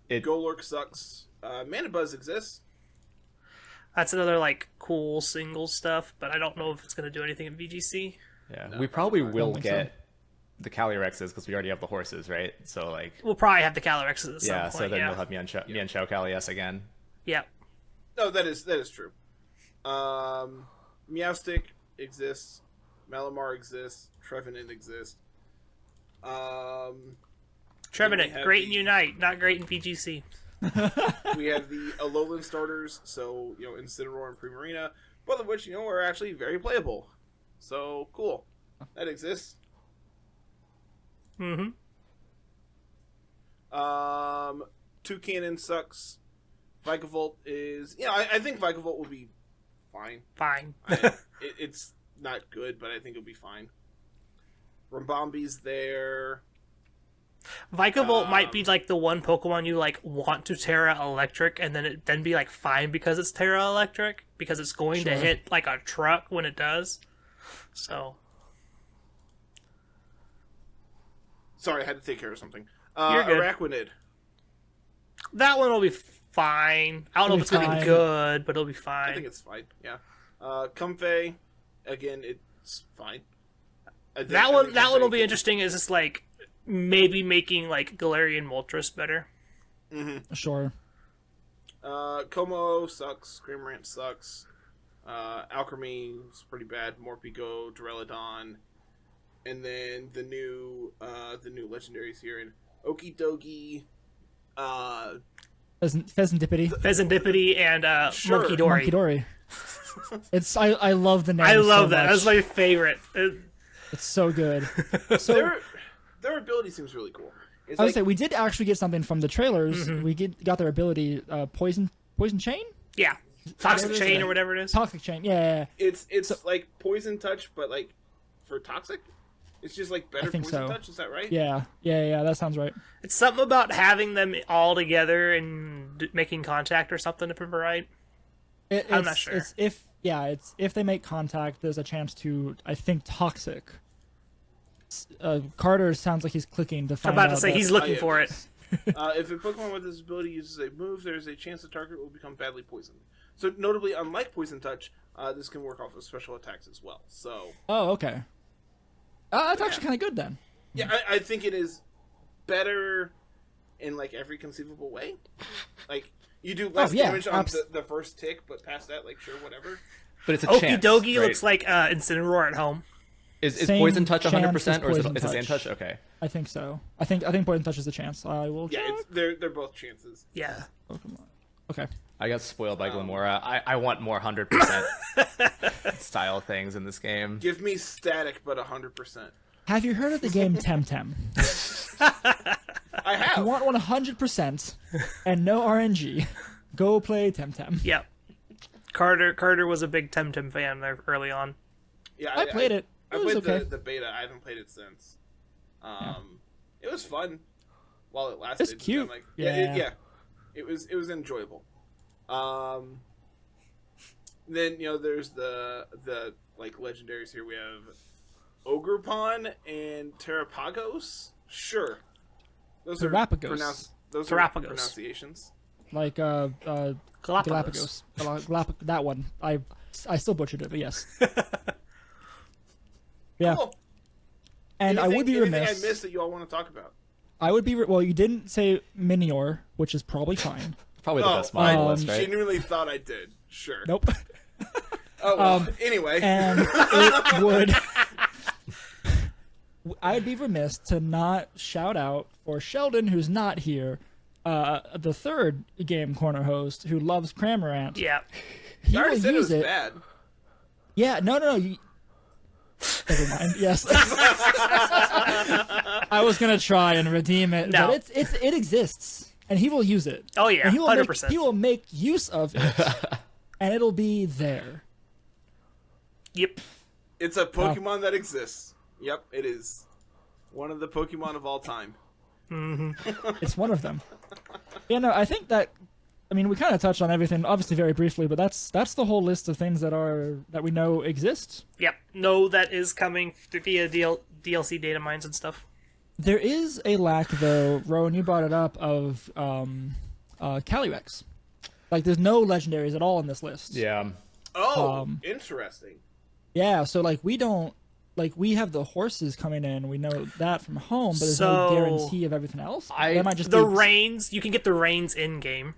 Golurk sucks. Manabuzz exists. That's another, cool single stuff, but I don't know if it's going to do anything in VGC. Yeah, No, we probably probably not. will Don't think so. get the Calyrexes because we already have the horses, right? So We'll probably have the Calyrexes at some yeah, point, so then yeah. we'll have Mienshao Calyes again. Yeah. No, that is true. Meowstic exists. Malamar exists. Trevenant exists. Trevenant, have great in the- Unite, not great in VGC. We have the Alolan starters, so Incineroar and Primarina, both of which are actually very playable. So cool, that exists. Mm-hmm. Toucannon sucks. Vikavolt is I think Vikavolt will be fine. Fine. It's not good, but I think it'll be fine. Rambambi's there. Vikavolt might be like the one Pokemon you like want to Terra Electric and then be like fine because it's Terra Electric because it's going to hit like a truck when it does. So Sorry, I had to take care of something. You're good. Araquanid. That one will be fine. I don't know if it's gonna be good, but it'll be fine. I think it's fine. Yeah. Comfey, again, it's fine. That one will be interesting. Is just like maybe making like Galarian Moltres better. Mm-hmm. Sure. Como sucks. Cramorant sucks. Alchemy's pretty bad. Morpeko, Duraludon, and then the new legendaries here in Okidogi, Pheasantipity, and Sure. Monkidori. I love the name. I love so that. much. That's my favorite. It's so good. So their ability seems really cool. It's I would say we did actually get something from the trailers. Mm-hmm. We got their ability, poison chain, Yeah, Toxic Chain or whatever it is. toxic chain. Yeah. It's like poison touch, but like for toxic. It's just like better I think poison so. touch. Is that right? Yeah. That sounds right. It's something about having them all together and making contact or something, if I'm right. I'm not sure. It's if they make contact, there's a chance to, I think, toxic. Carter sounds like he's clicking to find out. I'm about to say he's looking for it. If a Pokemon with this ability uses a move, there is a chance the target will become badly poisoned. So, notably, unlike Poison Touch, this can work off of special attacks as well. So, Oh, okay. That's actually kind of good then. yeah, I think it is better in like every conceivable way. Like you do less damage on the first tick, but past that, like sure, whatever. But it's a Okie chance, Dokie right? looks like Incineroar at home. Is Same Poison Touch chance 100% as or is Poison it Sand Touch. Touch? Okay. I think so. I think Poison Touch is a chance. I will. Yeah, check. they're both chances. Yeah. Pokemon. Okay. I got spoiled by Glamora. I want more 100% style things in this game. Give me static, but 100%. Have you heard of the game Temtem? I If have. you want 100% and no RNG, go play Temtem. Yep. Carter was a big Temtem fan there early on. Yeah, I played it. I It was played okay. the beta. I haven't played it since. It was fun while it lasted. It's cute. I'm like, Yeah. It was enjoyable. Then there's the like legendaries here. We have Ogerpon and Terrapagos. Sure, those Terrapagos. Those are Terrapagos. pronunciations. Like Galapagos. That one. I still butchered it, but yes. Yeah. Cool. And I would be anything remiss. I missed that you all want to talk about. I would be well. You didn't say Minior, which is probably fine. Probably the best mod on the list, right? Genuinely thought I did. Sure. Nope. Oh well. Anyway. And it would. I'd be remiss to not shout out for Sheldon, who's not here, the third Game Corner host who loves Cramorant. Yeah. He I already will said it use was it. bad. Yeah, no. Never mind. Yes. I was gonna try and redeem it, No. but it exists, and he will use it. Oh yeah, And he will 100%. He will make use of it, and it'll be there. Yep. It's a Pokemon that exists. Yep, it is. One of the Pokemon of all time. It's one of them. Yeah, no, I think that. I mean, we kind of touched on everything, obviously very briefly, but that's the whole list of things that we know exist. Yep. No, that is coming via DLC data mines and stuff. There is a lack, though, Rowan, you brought it up, of Calyrex. Like, there's no legendaries at all in this list. Yeah. Oh, interesting. Yeah, so, like, we don't... Like, we have the horses coming in, we know that from home, but there's So- no guarantee of everything else. I- That might just The be- reins, you can get the reins in-game.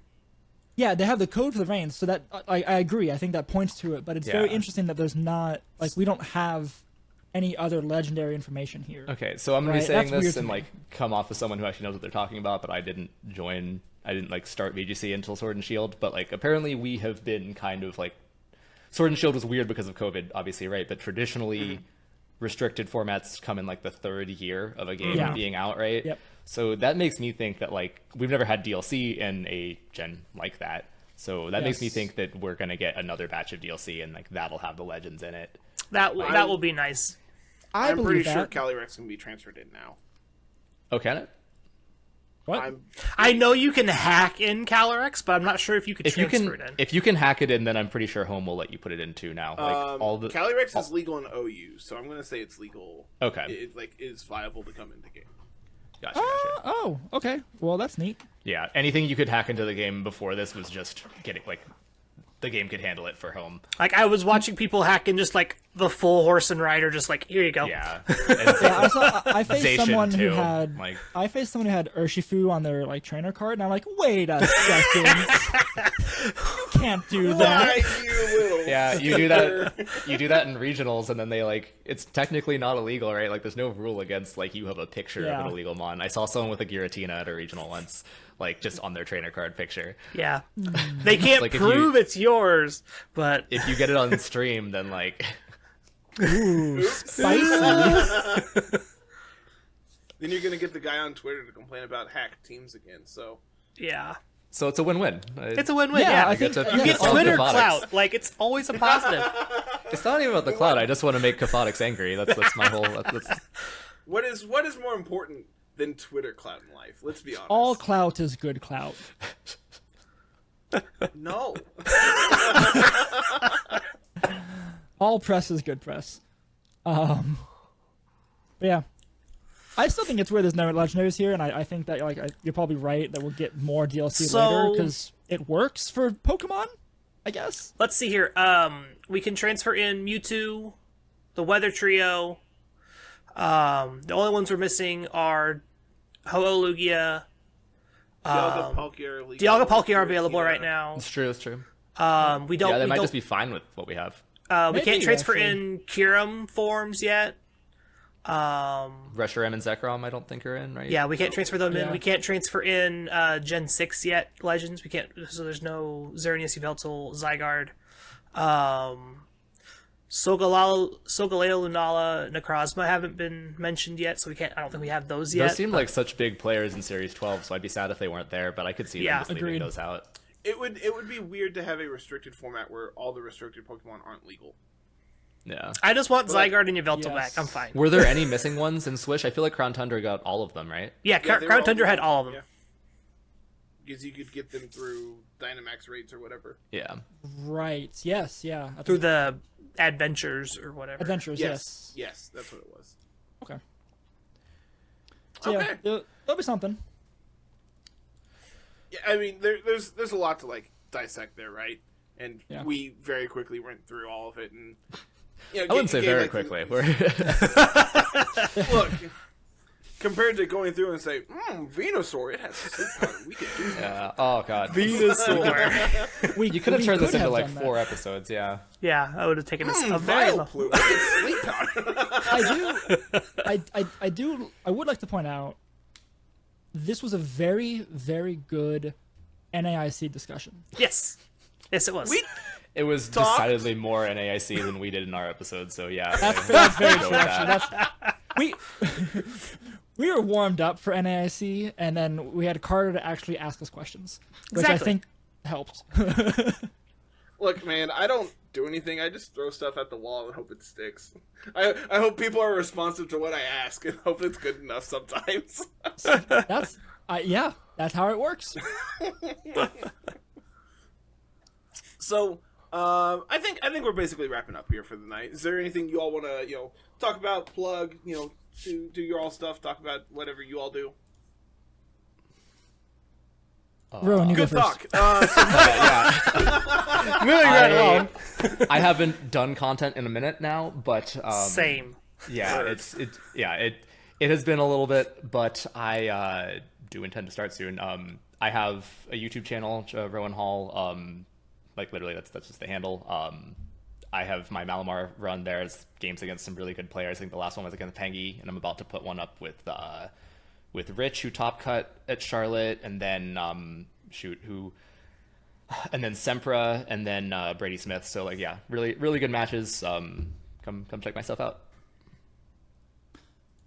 Yeah, they have the code for the reins, so that... I agree, I think that points to it, but it's very Yeah. interesting that there's not... Like, we don't have any other legendary information here. Okay, so I'm gonna be Right, saying that's weird this to and me. like come off as someone who actually knows what they're talking about, but I didn't like start VGC until Sword and Shield, but like apparently we have been kind of like Sword and Shield was weird because of COVID, obviously, right? But traditionally restricted formats come in like the third year of a game Yeah. being out, right? Yep. So that makes me think that like we've never had DLC in a gen like that. So that makes me Yes. think that we're gonna get another batch of DLC and like that'll have the legends in it. That will be nice. I'm pretty that. sure Calyrex can be transferred in now. Oh, can it? What? I know you can hack in CalRX, but I'm not sure if you could transfer it in. If you can hack it in, then I'm pretty sure Home will let you put it in too now. Like CaliRX is legal in OU, so I'm going to say it's legal. Okay. It is viable to come into game. Gotcha. Oh, okay. Well, that's neat. Yeah, anything you could hack into the game before this was just getting like the game could handle it for Home. Like I was watching people hack in just like the full horse and rider, just like here you go. Yeah. I faced Zacian, someone who too. had Like- I faced someone who had Urshifu on their like trainer card, and I'm like, wait a second, you can't do that. Why, you little Yeah, you do that. You do that in regionals, and then they like it's technically not illegal, right? Like there's no rule against like you have a picture of an illegal mon. I saw someone with a Giratina at a regional once, like just on their trainer card picture. Yeah. They can't Like, if prove it's yours, but If you get it on stream, then like Spicy. Then you're going to get the guy on Twitter to complain about hacked teams again, so... yeah. so it's a win-win. It's a win-win. Yeah, Yeah, I think to- you get It's all Twitter Cathodics. clout. Like it's always a positive. It's not even about the cloud. I just want to make Cathodics angry. That's my whole. That's, What is more important than Twitter clout in life? Let's be honest. All clout is good clout. No. All press is good press. But yeah, I still think it's weird there's no legendaries here, and I think that you're probably right that we'll get more DLC So- later because it works for Pokemon, I guess. Let's see here. We can transfer in Mewtwo, the Weather Trio. The only ones we're missing are Ho-Oh-Lugia. Dialga, Palkia are legal. Dialga, Palkia are available Giratina. right now. it's true. It's true. We don't. Yeah, they we might don't, just be fine with what we have. we can't Maybe, transfer actually. in Kyurem forms yet. Reshiram and Zekrom, I don't think are in, right? Yeah, we can't transfer them in. Yeah. We can't transfer in Gen 6 yet, Legends. We can't, so there's no Xerneas, Yveltal, Zygarde. Solgaleo, Lunala, Necrozma haven't been mentioned yet, so I don't think we have those yet. Those seem like such big players in Series 12, so I'd be sad if they weren't there, but I could see Yeah, them just leaving agreed. those out. It would be weird to have a restricted format where all the restricted Pokemon aren't legal. Yeah. I just want Like, Zygarde and Yveltal yes. back. I'm fine. Were there any missing ones in Swish? I feel like Crown Tundra got all of them, right? Yeah, Yeah, they were Crown all Tundra had legal. all of them. Yeah. Because you could get them through Dynamax raids or whatever. Yeah. Right. Yes. Yeah. I Through think- the adventures or whatever. adventures. Yes. Yes, that's what it was. Okay. So, yeah, Okay. there'll be something. Yeah, I mean, there's a lot to like dissect there, right? And Yeah. we very quickly went through all of it, and I wouldn't say very like, quickly. Look, compared to going through and say, Venusaur, it has sleep powder. We could do that. Yeah. Oh god. Venusaur. We You could have turned this into like done that. 4 episodes. Yeah. Yeah, I would have taken a very long. Vileplume, we get sleep powder. I would like to point out this was a very, very good NAIC discussion. Yes. Yes, it was. It was Talked. decidedly more NAIC than we did in our episode, so yeah. That's very Go true, with actually. that. We we were warmed up for NAIC, and then we had Carter to actually ask us questions, which I Exactly. think helped. Look, man, I don't do anything. I just throw stuff at the wall and hope it sticks. I hope people are responsive to what I ask and hope it's good enough sometimes. That's how it works. So, I think we're basically wrapping up here for the night. Is there anything you all want to, talk about, plug, do your all stuff, talk about whatever you all do? Rowan, you Good go first. talk. Moving right along. I haven't done content in a minute now, but Same. yeah, Word. it has been a little bit, but I do intend to start soon. I have a YouTube channel, Rowan Hall. Like literally, that's just the handle. I have my Malamar run there. It's games against some really good players. I think the last one was against Pengy, and I'm about to put one up with Rich, who top cut at Charlotte, and then and then Sempra, and then Brady Smith. So like, yeah, really really good matches. Come check my stuff out.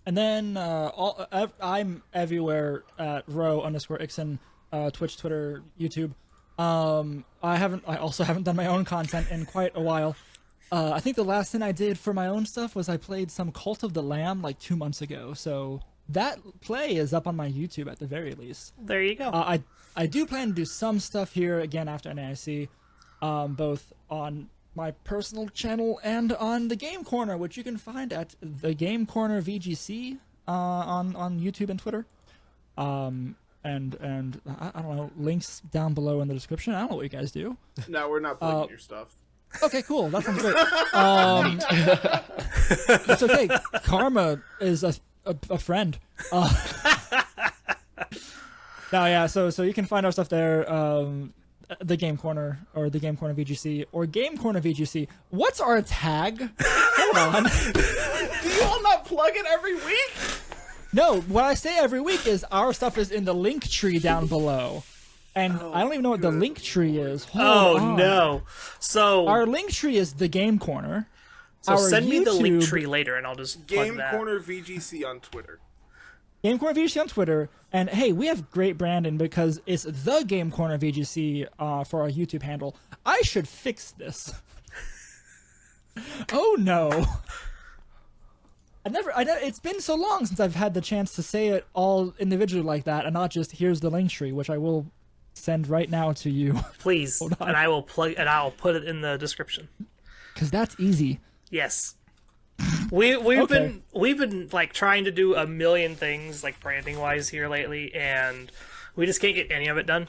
And then I'm everywhere at row_ixon, Twitch, Twitter, YouTube. I also haven't done my own content in quite a while. I think the last thing I did for my own stuff was I played some Cult of the Lamb like 2 months ago. So that play is up on my YouTube at the very least. There you go. I do plan to do some stuff here again after NAIC, both on my personal channel and on the Game Corner, which you can find at the Game Corner VGC on YouTube and Twitter. And I don't know, links down below in the description. I don't know what you guys do. No, we're not plugging your stuff. Okay, cool. That sounds great. It's okay. Karma is a friend. No, yeah. So you can find our stuff there. The Game Corner or the Game Corner VGC or Game Corner VGC. What's our tag? Hold on. Do you all not plug it every week? No, what I say every week is our stuff is in the link tree down below. And I don't even know what the link tree is. Hold on. No. So our link tree is the Game Corner. So send me the link tree later and I'll just plug Game that. Corner VGC on Twitter. Game Corner VGC on Twitter. And hey, we have great branding because it's the Game Corner VGC for our YouTube handle. I should fix this. Oh no. It's been so long since I've had the chance to say it all individually like that and not just here's the link tree, which I will send right now to you. Please. And I will I'll put it in the description. Cuz that's easy. Yes. We've been like trying to do a million things like branding wise here lately and we just can't get any of it done.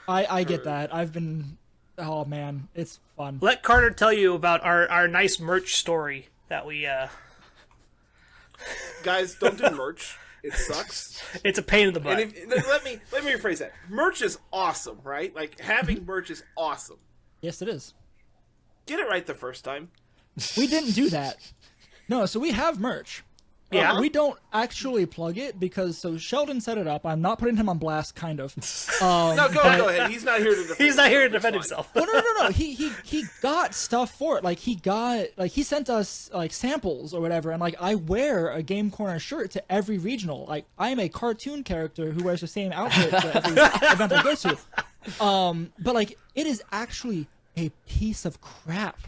I get that. I've been oh man, it's fun. Let Carter tell you about our nice merch story that we Guys, don't do merch. It sucks. It's a pain in the butt. And let me rephrase that. Merch is awesome, right? Like having merch is awesome. Yes, it is. Get it right the first time. We didn't do that. No, so we have merch. Yeah. We don't actually plug it because so Sheldon set it up. I'm not putting him on blast, kind of. No, go ahead. He's not here to defend. He's not here to defend It's fine. himself. No. He got stuff for it. Like he sent us like samples or whatever, and like I wear a Game Corner shirt to every regional. Like I am a cartoon character who wears the same outfit to every event I go to. But like it is actually a piece of crap.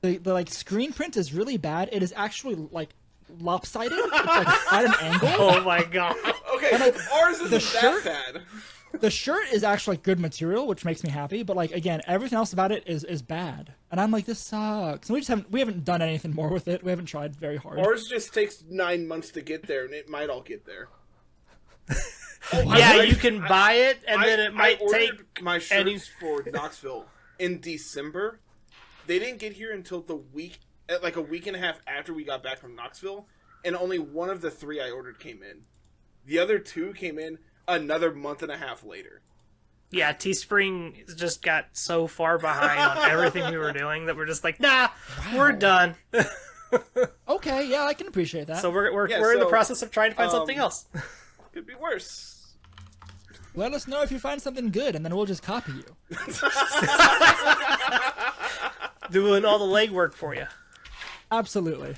The like screen print is really bad. It is actually like lopsided. It's like at an angle. Oh my god. Okay, ours isn't that shirt- bad. The shirt is actually good material, which makes me happy. But like again, everything else about it is bad. And I'm like, this sucks. And we haven't done anything more with it. We haven't tried very hard. Ours just takes 9 months to get there, and it might all get there. You can buy it, and then it might take my shirts for Knoxville in December. They didn't get here until like a week and a half after we got back from Knoxville, and only one of the 3 I ordered came in. The other 2 came in another month and a half later. Yeah, Teespring just got so far behind on everything we were doing that we're just like, nah, we're done. Okay, yeah, I can appreciate that. So we're in the process of trying to find something else. Could be worse. Let us know if you find something good, and then we'll just copy you. Doing all the legwork for you. Absolutely.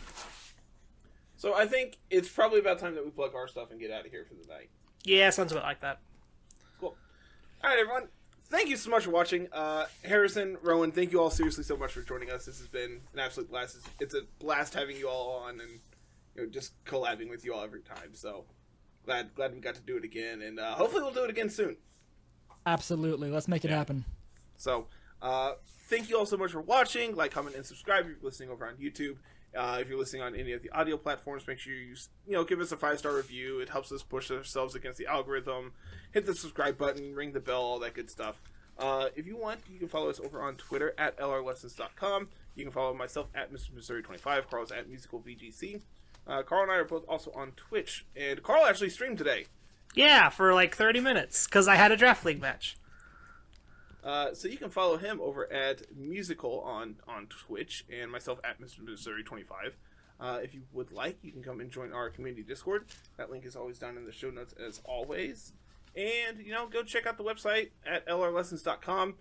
So I think it's probably about time that we plug our stuff and get out of here for the night. Yeah, sounds about like that. Cool. All right, everyone. Thank you so much for watching. Harrison, Rowan, thank you all seriously so much for joining us. This has been an absolute blast. It's a blast having you all on and just collabing with you all every time. So glad we got to do it again, and hopefully we'll do it again soon. Absolutely. Let's make it happen. So thank you all so much for watching. Like, comment, and subscribe if you're listening over on YouTube. If you're listening on any of the audio platforms, make sure you give us a 5-star review. It helps us push ourselves against the algorithm. Hit the subscribe button, ring the bell, all that good stuff. If you want, you can follow us over on Twitter at lrlessons.com. You can follow myself at Mr. Missouri25. Carl's at musicalvgc. Carl and I are both also on Twitch, and Carl actually streamed today. Yeah, for like 30 minutes because I had a draft league match. So you can follow him over at Musical on Twitch, and myself at Mr. Missouri25. If you would like, you can come and join our community Discord. That link is always down in the show notes as always. And, go check out the website at lrlessons.com.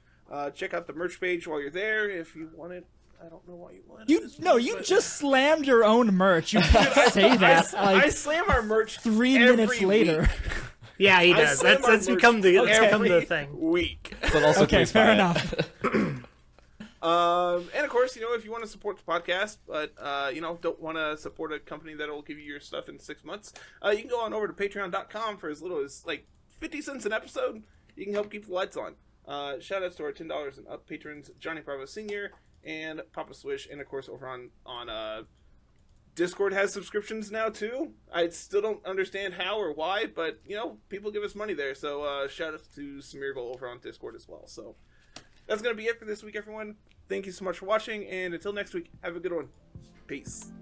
Check out the merch page while you're there if you want it. I don't know why you want it. You just slammed your own merch. You can't say that. I slam our merch 3 every minutes later. week. Yeah, he does. That's become the thing. Week. But also Okay, please fair buy it. enough. And of course, if you want to support the podcast, but don't want to support a company that will give you your stuff in 6 months, you can go on over to patreon.com for as little as like 50 cents an episode. You can help keep the lights on. Shout outs to our $10 and up patrons, Johnny Bravo Sr. and Papa Swish, and of course over on Discord has subscriptions now too. I still don't understand how or why, but people give us money there. So shout out to Smeargle over on Discord as well. So that's gonna be it for this week, everyone. Thank you so much for watching, and until next week, have a good one. Peace.